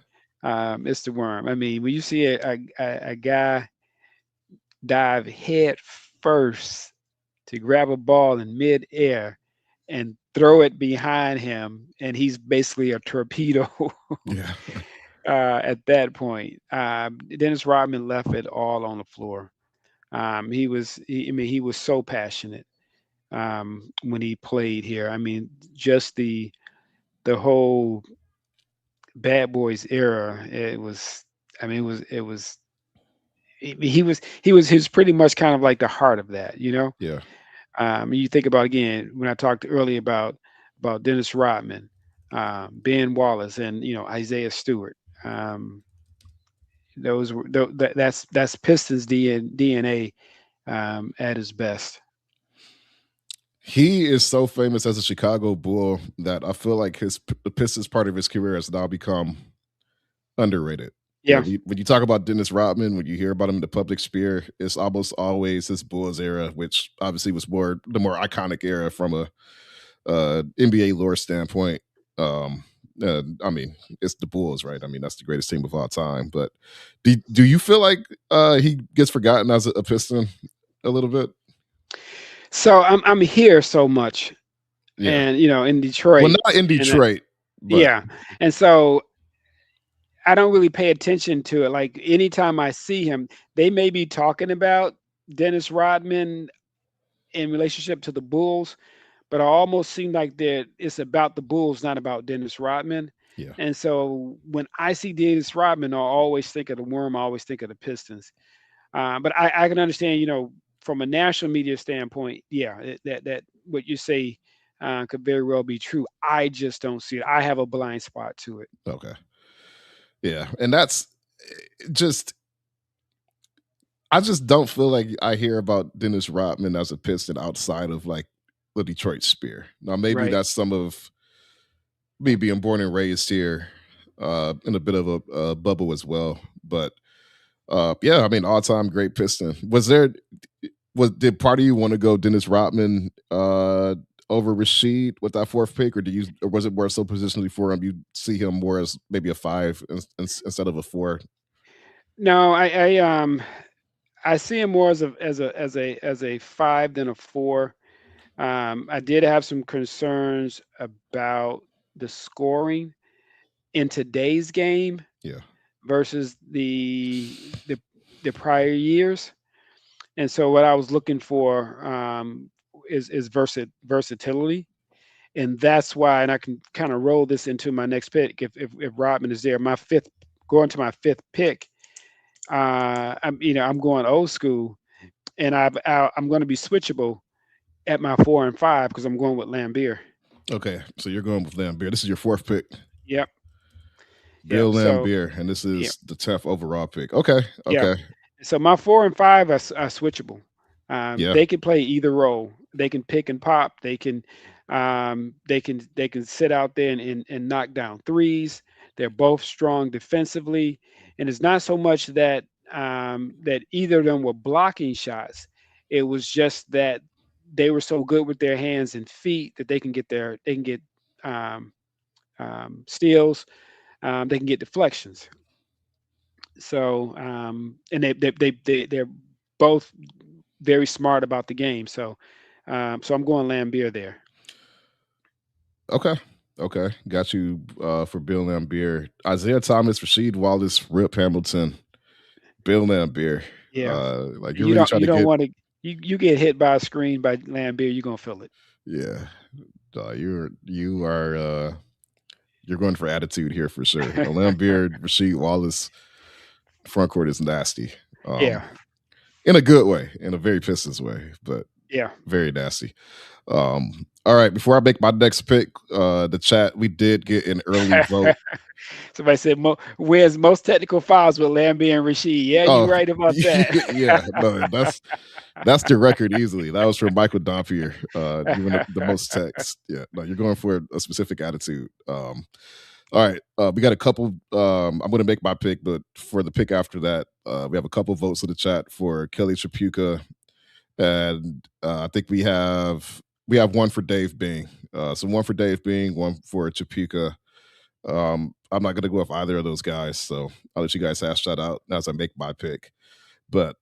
It's the worm. I mean, when you see a guy dive head first to grab a ball in midair and throw it behind him, and he's basically a torpedo Yeah. at that point. Dennis Rodman left it all on the floor. He was so passionate when he played here. I mean, just the whole Bad Boys era. It was, I mean, it was he was pretty much kind of like the heart of that, you know. Yeah. You think about again when I talked earlier about Dennis Rodman, Ben Wallace, and Isaiah Stewart. Um, that's Pistons DNA at its best. He is so famous as a Chicago Bull that I feel like the Pistons part of his career has now become underrated. Yeah, When you talk about Dennis Rodman, when you hear about him in the public sphere, it's almost always his Bulls era, which obviously was the more iconic era from a NBA lore standpoint. Um, I mean, it's the Bulls, right? I mean, that's the greatest team of all time. But do you feel like he gets forgotten as a Piston a little bit? so I'm here so much, Yeah. and in Well, Detroit, not in and Detroit, but yeah, and so I don't really pay attention to it. Like anytime I see him, they may be talking about Dennis Rodman in relationship to the Bulls, but I almost seem like that it's about the Bulls, not about Dennis Rodman. yeah. And so when I see Dennis Rodman, I always think of the Worm. I always think of the Pistons. But I can understand, from a national media standpoint, yeah, that what you say could very well be true. I just don't see it. I have a blind spot to it. Okay. Yeah. And that's just I just don't feel like I hear about Dennis Rodman as a Piston outside of like the Detroit Spear. Now maybe Right. that's some of me being born and raised here in a bit of a bubble as well. But yeah, I mean, all time great Piston. Did part of you want to go Dennis Rodman over Rashid with that fourth pick, or was it more so positionally for him? You see him more as maybe a five instead of a four. No, I see him more as a five than a four. I did have some concerns about the scoring in today's game Yeah, versus the prior years. And so what I was looking for is versatility, and that's why. And I can kind of roll this into my next pick if Rodman is there. My fifth, going to my fifth pick. I'm going old school, and I'm going to be switchable at my 4 and 5 because I'm going with Lambeer. okay. So you're going with Lambeer. This is your fourth pick, Yep, Bill yep. So Lambeer, and this yeah, is the 10th overall pick. Okay, yeah. okay, So my 4 and 5 are switchable. yeah, They can play either role. They can pick and pop. They can sit out there and knock down threes. They're both strong defensively, and it's not so much that either of them were blocking shots. It was just that they were so good with their hands and feet that they can get um, steals. They can get deflections. So and they're both very smart about the game. So I'm going Lambeer there. okay, okay. Got you for Bill Lambeer, Isaiah Thomas, Rasheed Wallace, Rip Hamilton, Bill Lambeer. Yeah, Like you're you really don't trying you to don't get, want to you get hit by a screen by Lambeer, you're gonna feel it. yeah. You're going for attitude here for sure. Lambeer, Rasheed Wallace, front court is nasty. Yeah, In a good way, in a very Pistons way, but yeah. very nasty. All right, before I make my next pick, the chat, we did get an early vote. Somebody said where's most technical fouls with Lambeer and Rasheed. Yeah, you're Oh, right about that. yeah, no, that's the record easily. That was from Michael Dompier, giving the most text. Yeah, no, you're going for a specific attitude. All right, we got a couple. I'm going to make my pick, but for the pick after that, we have a couple votes in the chat for Kelly Tripucka, and I think we have one for Dave Bing. So one for Dave Bing, one for Tripucka. I'm not going to go with either of those guys, so I'll let you guys hash that out as I make my pick. But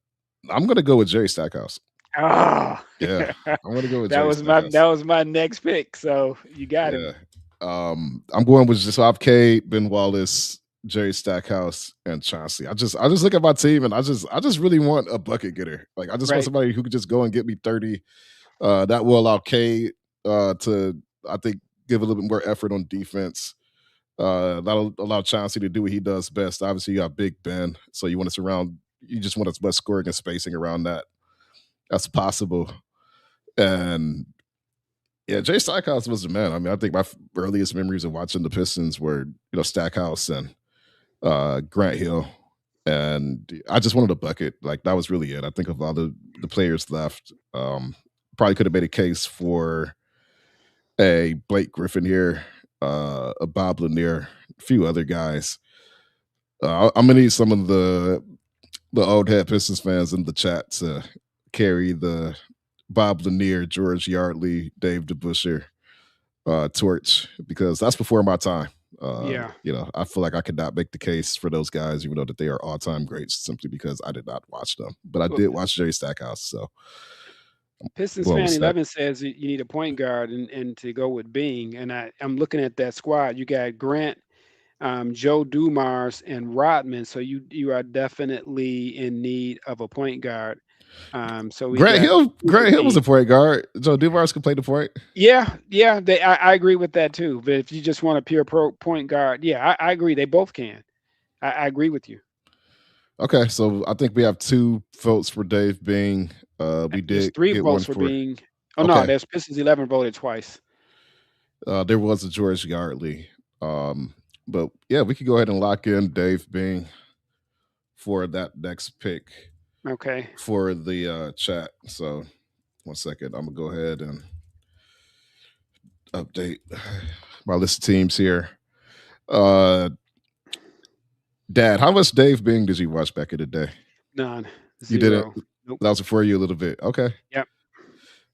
I'm going to go with Jerry Stackhouse. Oh, Yeah, I'm going to go with that Jerry was my Stackhouse. that was my next pick. So you got Yeah. him. I'm going with Jasab K, Ben Wallace, Jerry Stackhouse, and Chauncey. I just look at my team and I just really want a bucket getter. Like I just want Right. somebody who could just go and get me 30. That will allow K to, I think, give a little bit more effort on defense. That'll allow Chauncey to do what he does best. Obviously, you got Big Ben, so you want to surround you just want as much scoring and spacing around that as possible. And yeah, Jay Stackhouse was the man. I mean, I think my earliest memories of watching the Pistons were, Stackhouse and Grant Hill. And I just wanted a bucket. Like, that was really it. I think of all the players left, probably could have made a case for a Blake Griffin here, a Bob Lanier, a few other guys. I'm gonna need some of the old head Pistons fans in the chat to carry the Bob Lanier, George Yardley, Dave DeBusschere torch, because that's before my time. I feel like I could not make the case for those guys, even though that they are all-time greats, simply because I did not watch them. But I did watch Jerry Stackhouse. So Pistons fan 11 says you need a point guard and to go with Bing. And I'm looking at that squad. You got Grant, Joe Dumars, and Rodman. So you are definitely in need of a point guard. So Grant Hill was a point guard. Joe Dumars could play the point. Yeah. I agree with that too. But if you just want a pure point guard, I agree. They both can. I agree with you. Okay, so I think we have 2 votes for Dave Bing. We did 3 votes for Bing. Oh no, there's Pistons 11 voted twice. There was a George Yardley. But yeah, we could go ahead and lock in Dave Bing for that next pick. Okay. For the chat. So 1 second. I'm gonna go ahead and update my list of teams here. Dad, how much Dave Bing did you watch back in the day? None. You didn't? Nope. That was before you a little bit. Okay. Yep.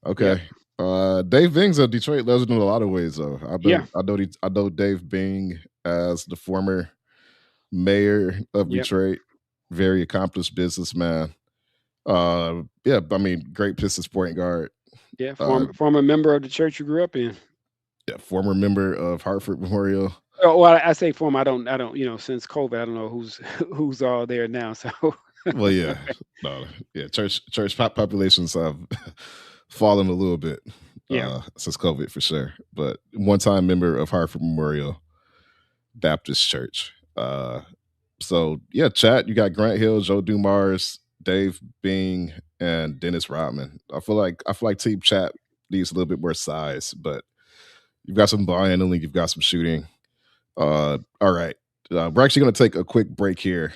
Okay. Yep. Dave Bing's a Detroit legend in a lot of ways, though. I know Dave Bing as the former mayor of Detroit, very accomplished businessman. I mean, great Pistons point guard. Yeah, former member of the church you grew up in. Yeah, former member of Hartford Memorial. Oh, well, I say former. I don't. Since COVID, I don't know who's all there now. So. Well, yeah, no, yeah. Church populations have fallen a little bit. Since COVID for sure. But one-time member of Hartford Memorial Baptist Church. So yeah, chat. You got Grant Hill, Joe Dumars, Dave Bing, and Dennis Rodman. I feel like Team Chat needs a little bit more size, but you've got some ball handling, you've got some shooting. All right, we're actually going to take a quick break here,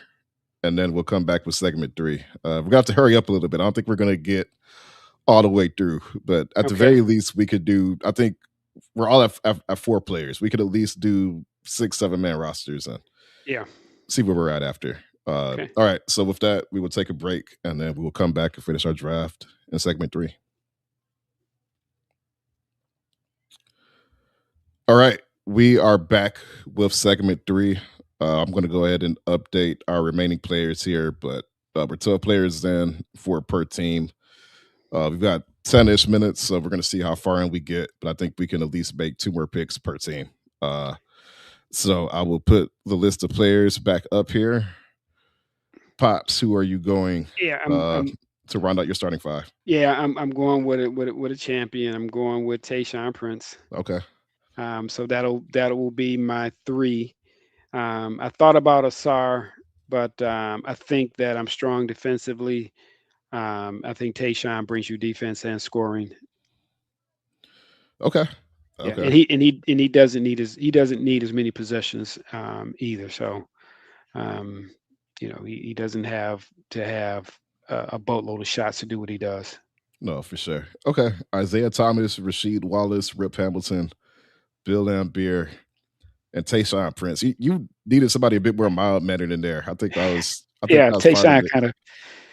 and then we'll come back with segment 3. We're going to have to hurry up a little bit. I don't think we're going to get all the way through, but at the very least, we could do. I think we're all at 4 players. We could at least do 6-7 man rosters and see where we're at after. All right. So with that, we will take a break, and then we will come back and finish our draft in segment 3. All right. We are back with segment 3. I'm going to go ahead and update our remaining players here, but we're 12 players in, 4 per team. We've got 10-ish minutes, so we're going to see how far in we get, but I think we can at least make 2 more picks per team. So I will put the list of players back up here. Pops, who are you going to round out your starting 5? Yeah, I'm going with a champion. I'm going with Tayshaun Prince. Okay. So that will be my 3. I thought about Asar, but I think that I'm strong defensively. I think Tayshaun brings you defense and scoring. Okay. Yeah, and he doesn't need as many possessions either. So he doesn't have to have a boatload of shots to do what he does. No, for sure. Okay. Isaiah Thomas, Rasheed Wallace, Rip Hamilton, Bill Laimbeer, and Tayshaun Prince. You needed somebody a bit more mild-mannered in there. I think that was Tayshaun kind of.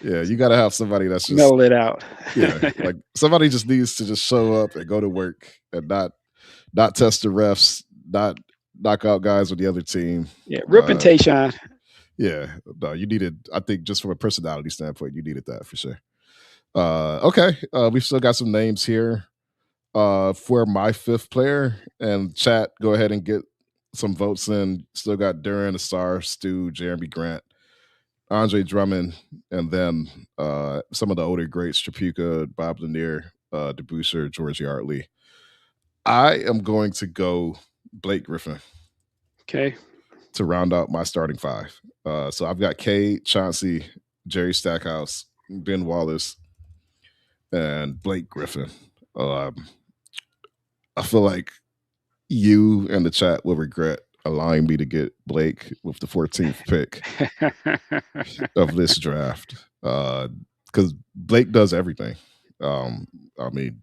Yeah, you got to have somebody that's just mellow it out. Yeah, like somebody just needs to just show up and go to work and not test the refs, not knock out guys with the other team. Yeah, Rip and Tayshaun. Yeah, no, you needed. I think just from a personality standpoint, you needed that for sure. Okay, we've still got some names here for my 5th player, and chat. Go ahead and get some votes in. Still got Duran, Asar, Stu, Jeremy Grant, Andre Drummond, and then some of the older greats, Trapuka, Bob Lanier, DeBusschere, George Yardley. I am going to go Blake Griffin. Okay. To round out my starting 5. So I've got Cade, Chauncey, Jerry Stackhouse, Ben Wallace, and Blake Griffin. Um, I feel like you and the chat will regret allowing me to get Blake with the 14th pick of this draft because Blake does everything. I mean,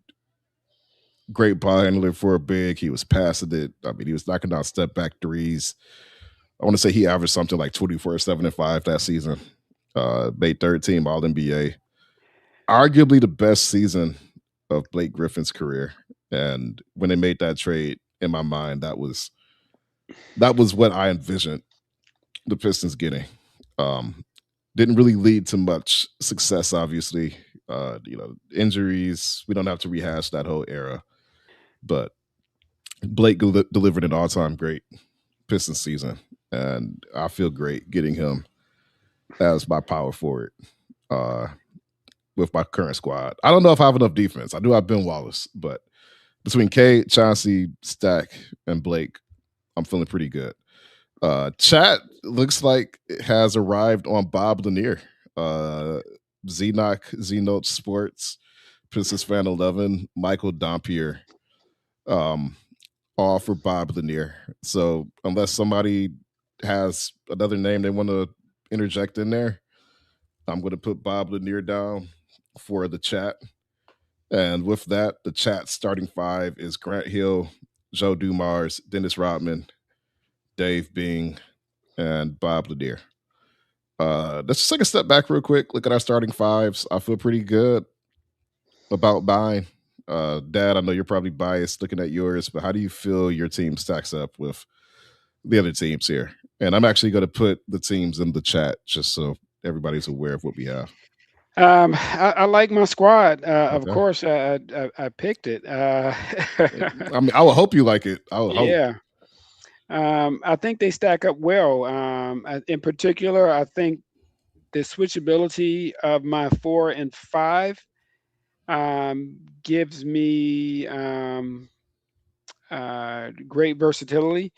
great ball handler for a big. He was passing it. I mean, he was knocking down step back threes. I want to say he averaged something like 24, 7, and 5 that season. Made third team All NBA. Arguably the best season of Blake Griffin's career. And when they made that trade, in my mind, that was what I envisioned the Pistons getting. Didn't really lead to much success, obviously. Injuries. We don't have to rehash that whole era. But Blake delivered an all-time great Pistons season, and I feel great getting him as my power forward with my current squad. I don't know if I have enough defense. I do have Ben Wallace, but between Cade, Chauncey, Stack, and Blake, I'm feeling pretty good. Chat looks like it has arrived on Bob Lanier. Z-Note Sports, Pistons Fan 11, Michael Dompier, all for Bob Lanier. So unless somebody has another name they want to interject in there, I'm going to put Bob Lanier down for the chat. And with that, the chat starting 5 is Grant Hill, Joe Dumars, Dennis Rodman, Dave Bing, and Bob Lanier. Let's just take a step back real quick. Look at our starting 5s. I feel pretty good about mine. Dad, I know you're probably biased looking at yours, but how do you feel your team stacks up with the other teams here? And I'm actually going to put the teams in the chat just so everybody's aware of what we have. I like my squad. Of Okay. course, I picked it. I mean, I will hope you like it. I will hope. Yeah. I think they stack up well. In particular, I think the switchability of my 4 and 5 gives me great versatility.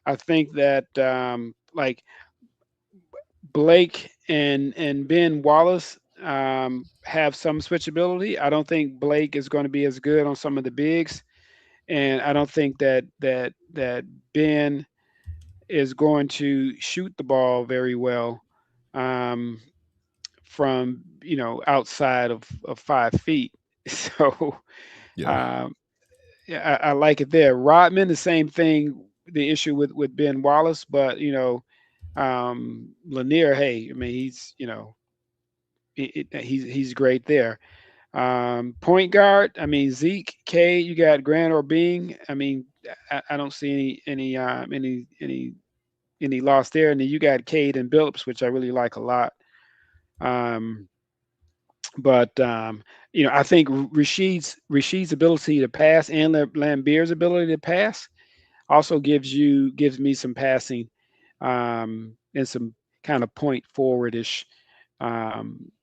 I think that like Blake and Ben Wallace have some switchability. I don't think Blake is going to be as good on some of the bigs, and I don't think that Ben is going to shoot the ball very well from outside of 5 feet. So Yeah. yeah, I like it there. Rodman, the same thing. The issue with Ben Wallace, but Lanier, hey, I mean he's great there. Point guard, I mean Zeke, K, you got Grant or Bing. I mean, I don't see any loss there. And then you got Cade and Billups, which I really like a lot. But I think Rashid's ability to pass and Lambier's ability to pass also gives me some passing and some kind of point forwardish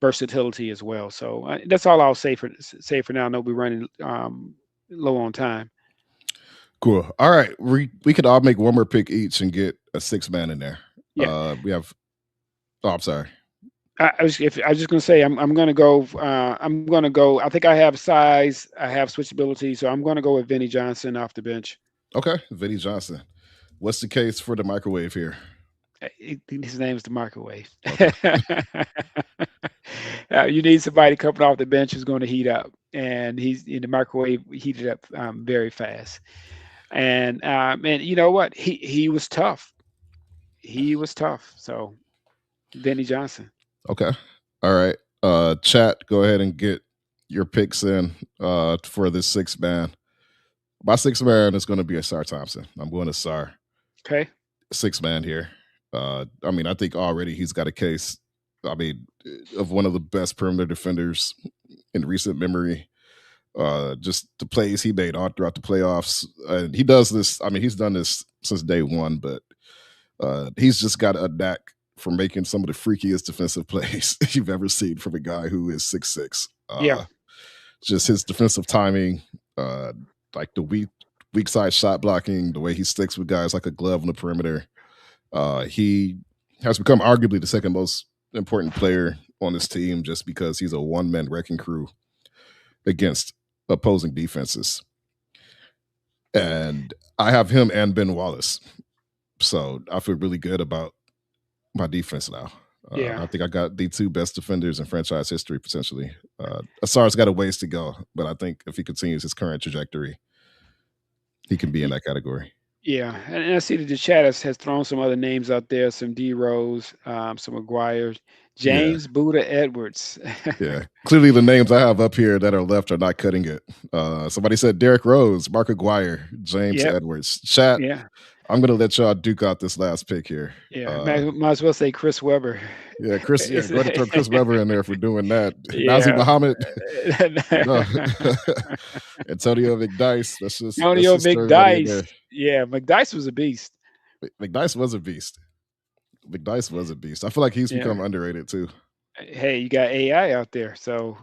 versatility as well. So that's all I'll say for now. I know we're running low on time. Cool. All right, we could all make one more pick each and get a 6-man in there. Yeah. We have. Oh, I'm sorry. I was just gonna say I'm gonna go. I think I have size. I have switchability, so I'm gonna go with Vinnie Johnson off the bench. Okay, Vinnie Johnson. What's the case for the microwave here? His name's the microwave. Okay. You need somebody coming off the bench who's going to heat up, and he's in the microwave heated up very fast. And you know what? He was tough. He was tough. So, Vinnie Johnson. Okay. All right. Chat, go ahead and get your picks in for this 6-man. My 6-man is going to be Asar Thompson. I'm going to Asar. Okay. 6-man here. I mean, I think already he's got a case. I mean, of one of the best perimeter defenders in recent memory. Just the plays he made all throughout the playoffs. And he does this. I mean, he's done this since day one, but he's just got a knack for making some of the freakiest defensive plays you've ever seen from a guy who is 6'6". Yeah. Just his defensive timing, like the weak side shot blocking, the way he sticks with guys like a glove on the perimeter. He has become arguably the second most important player on this team just because he's a one-man wrecking crew against opposing defenses. And I have him and Ben Wallace. So I feel really good about my defense now. I think I got the two best defenders in franchise history, potentially. Asar's got a ways to go, but I think if he continues his current trajectory, he can be in that category. Yeah, and I see that the chat has thrown some other names out there, some D Rose, some McGuire, James Buddha Edwards. Yeah, clearly the names I have up here that are left are not cutting it. Somebody said Derrick Rose, Mark Aguirre, James Edwards. Chat, I'm going to let y'all duke out this last pick here. Yeah, might as well say Chris Webber. Yeah, Chris. Yeah, go ahead and throw Chris Webber in there if we're doing that. Nazi Muhammad. No. Antonio McDyess. That's just Antonio McDyess. Yeah, McDyess was a beast. McDyess was a beast. McDyess was a beast. I feel like he's become underrated too. Hey, you got AI out there, so.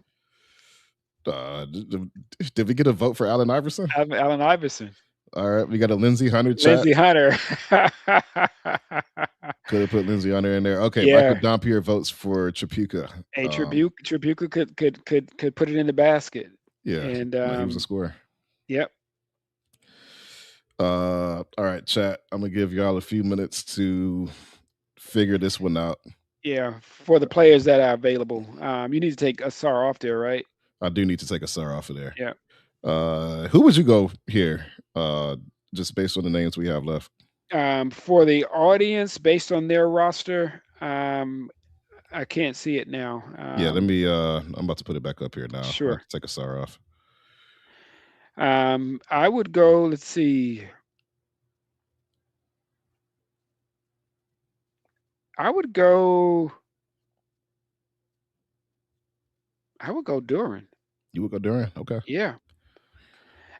Did we get a vote for Allen Iverson? Allen Iverson. All right, we got a Lindsey Hunter chat. Lindsey Hunter. Could have put Lindsey Hunter in there. Okay, Michael Dompier votes for Tripucka. Hey, Tripucka could put it in the basket. Yeah, and he was a scorer. Yep. All right, chat. I'm gonna give y'all a few minutes to figure this one out. Yeah, for the players that are available, you need to take Asar off there, right? I do need to take Asar off of there. Yeah. Who would you go here? Just based on the names we have left. For the audience, based on their roster, I can't see it now. Yeah, let me. I'm about to put it back up here now. Sure. Take Asar off. I would go. Let's see. I would go Duran. You would go Duran? Okay. Yeah.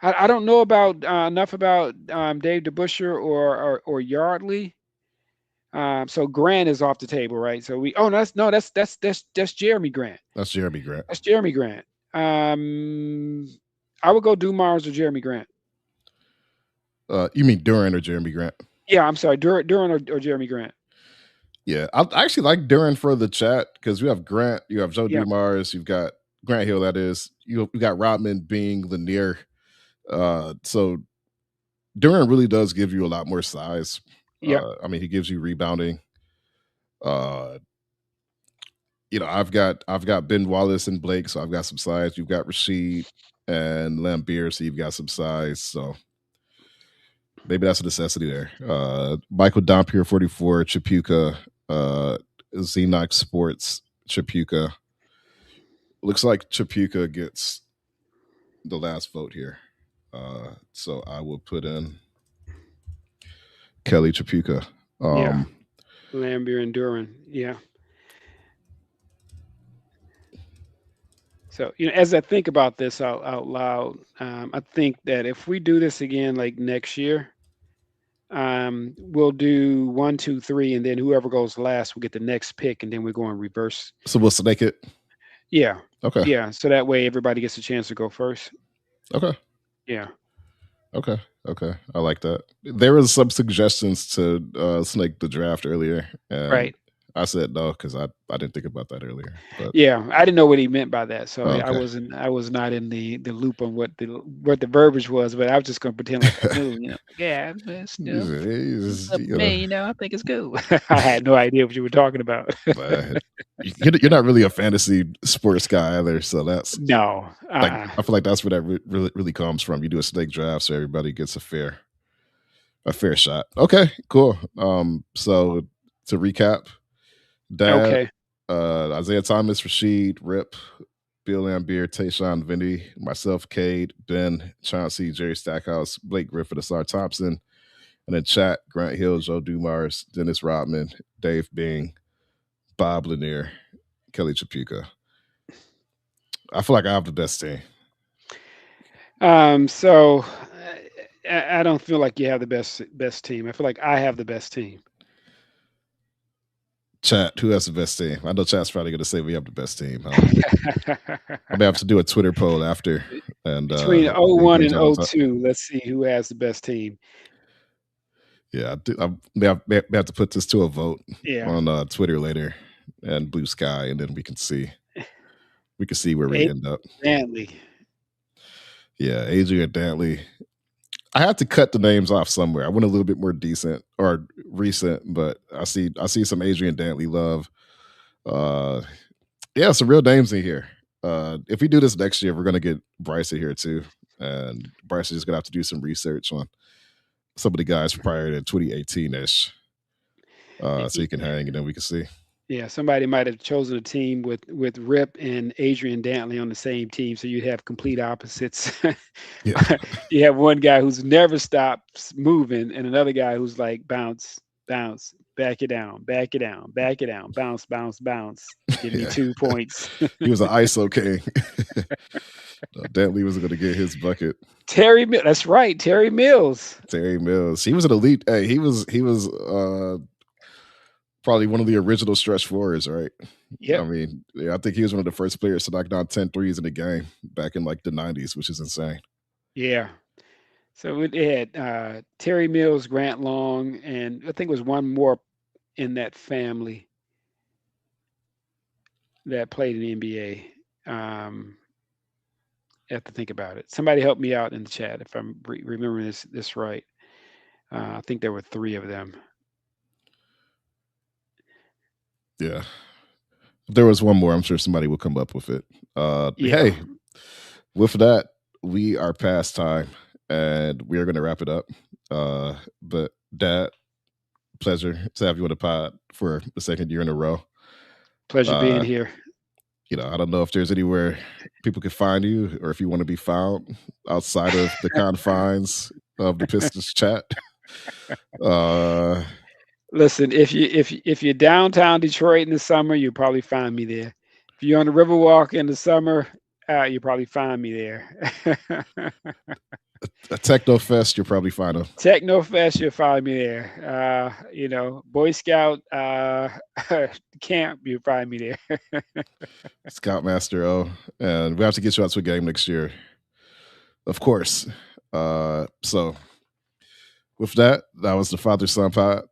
I don't know about enough about Dave DeBusschere or Yardley. So Grant is off the table, right? So that's Jeremy Grant. That's Jeremy Grant. That's Jeremy Grant. I would go Dumars or Jeremy Grant. You mean Duran or Jeremy Grant? Yeah, I'm sorry, Duran or Jeremy Grant. Yeah, I actually like Duran for the chat because we have Grant, you have Joe Dumars, you've got Grant Hill. That is, you got Rodman being Lanier. So Duran really does give you a lot more size. Yeah, I mean, he gives you rebounding. I've got Ben Wallace and Blake, so I've got some size. You've got Rasheed and Lambeer, so you've got some size. So maybe that's a necessity there. Michael Dompier, 44, Tripucka, Xenox Sports, Tripucka. Looks like Tripucka gets the last vote here. So I will put in Kelly Tripucka. Lambeer and Duran. Yeah. So, as I think about this out loud, I think that if we do this again like next year, we'll do 1, 2, 3, and then whoever goes last will get the next pick, and then we're going reverse. So we'll snake it? Yeah. Okay. Yeah. So that way everybody gets a chance to go first. Okay. Yeah. Okay. I like that. There was some suggestions to snake the draft earlier. Right. I said no because I didn't think about that earlier. But. Yeah, I didn't know what he meant by that, so okay. I was not in the loop on what the verbiage was, but I was just going to pretend like I knew. Yeah, it's still me. I think it's cool. I had no idea what you were talking about. You're not really a fantasy sports guy either, so that's no. I feel like that's where that really comes from. You do a snake draft, so everybody gets a fair shot. Okay, cool. So to recap. Dad, okay. Isaiah Thomas, Rasheed, Rip, Bill Lambeer, Tayshaun Vinny, myself, Cade, Ben, Chauncey, Jerry Stackhouse, Blake Griffin, Asar Thompson, and then chat, Grant Hill, Joe Dumars, Dennis Rodman, Dave Bing, Bob Lanier, Kelly Tripucka. I feel like I have the best team. So I don't feel like you have the best team. I feel like I have the best team. Chat, who has the best team? I know chat's probably going to say we have the best team. I may have to do a Twitter poll after. And between 01 and 02, let's see who has the best team. Yeah, I may have to put this to a vote on Twitter later. and blue sky, and then we can see where we end up. Dantley. Yeah, Adrian Dantley. I had to cut the names off somewhere. I went a little bit more decent or recent, but I see some Adrian Dantley love. Yeah, some real names in here. If we do this next year, we're gonna get Bryce in here too, and Bryce is just gonna have to do some research on some of the guys prior to 2018 ish, so he can hang, and then we can see. Yeah, somebody might have chosen a team with Rip and Adrian Dantley on the same team, so you'd have complete opposites. Yeah. You have one guy who's never stops moving, and another guy who's like bounce, bounce, back it down, back it down, back it down, bounce, bounce, bounce. Give me 2 points. He was an ISO king. Dantley was going to get his bucket. Terry Mills, that's right, Terry Mills. Terry Mills. He was an elite. Hey, he was probably one of the original stretch fours, right? Yeah. I mean, I think he was one of the first players to knock down 10 threes in the game back in like the 90s, which is insane. Yeah. So it had Terry Mills, Grant Long, and I think it was one more in that family that played in the NBA. I have to think about it. Somebody help me out in the chat if I'm remembering this right. I think there were 3 of them. Yeah. If there was one more, I'm sure somebody will come up with it. Hey, with that, we are past time and we are going to wrap it up. But Dad, pleasure to have you on the pod for the second year in a row. Pleasure being here. I don't know if there's anywhere people can find you or if you want to be found outside of the confines of the Pistons chat. Listen, if you're downtown Detroit in the summer, you'll probably find me there. If you're on the Riverwalk in the summer, you'll probably find me there. A Techno Fest, you'll probably find them. Techno Fest, you'll find me there. Boy Scout camp, you'll find me there. Scoutmaster O, and we have to get you out to a game next year, of course. So with that was the Father Son Pod.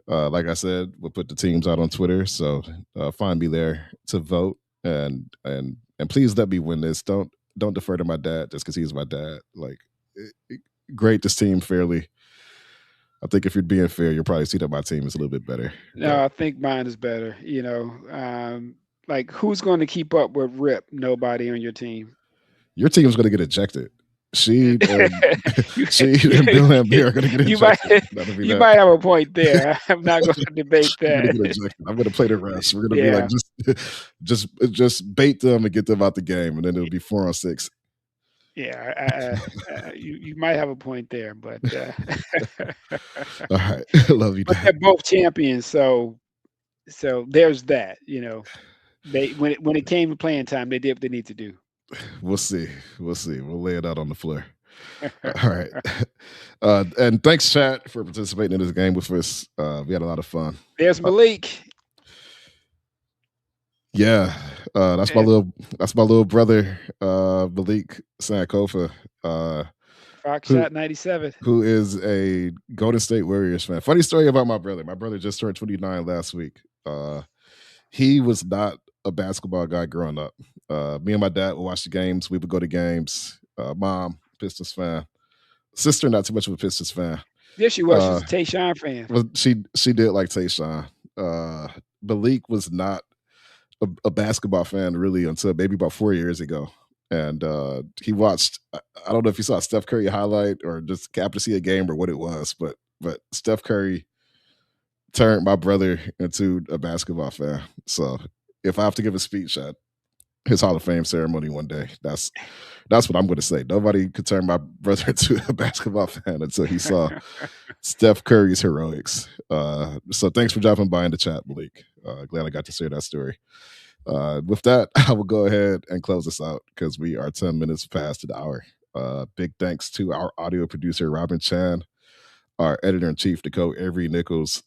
Like I said, we'll put the teams out on Twitter, so find me there to vote, and please let me win this. Don't defer to my dad just because he's my dad. Like, grade this team fairly. I think if you're being fair, you'll probably see that my team is a little bit better. No, I think mine is better. Like, who's going to keep up with Rip? Nobody on your team. Your team's going to get ejected. She and Bill Lambert are going to get ejected. You might have a point there. I'm not going to debate that. I'm going to play the rest. We're going to be like, just bait them and get them out the game, and then it'll be 4-on-6. Yeah, you might have a point there, but all right, love you. But they're both champions, so there's that. They when it came to playing time, they did what they need to do. We'll see. We'll lay it out on the floor. All right. And thanks, chat, for participating in this game with us. We had a lot of fun. There's Malik. Yeah, that's my little brother, Malik Sankofa. Fox Shot 97. Who is a Golden State Warriors fan. Funny story about my brother. My brother just turned 29 last week. He was not a basketball guy growing up. Me and my dad would watch the games. We would go to games. Mom, Pistons fan. Sister, not too much of a Pistons fan. Yes, she was. She's a Tayshaun fan. Well, she did like Tayshaun. Malik was not a basketball fan really until maybe about 4 years ago. And he watched, I don't know if you saw a Steph Curry highlight or just happened to see a game or what it was, but Steph Curry turned my brother into a basketball fan. So if I have to give a speech at his Hall of Fame ceremony one day, that's what I'm going to say. Nobody could turn my brother into a basketball fan until he saw Steph Curry's heroics. So thanks for dropping by in the chat, Malik. Glad I got to share that story. With that, I will go ahead and close this out because we are 10 minutes past the hour. Big thanks to our audio producer, Robin Chan, our editor-in-chief, Dakota Avery Nichols,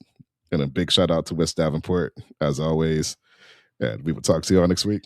and a big shout out to West Davenport, as always. And we will talk to you all next week.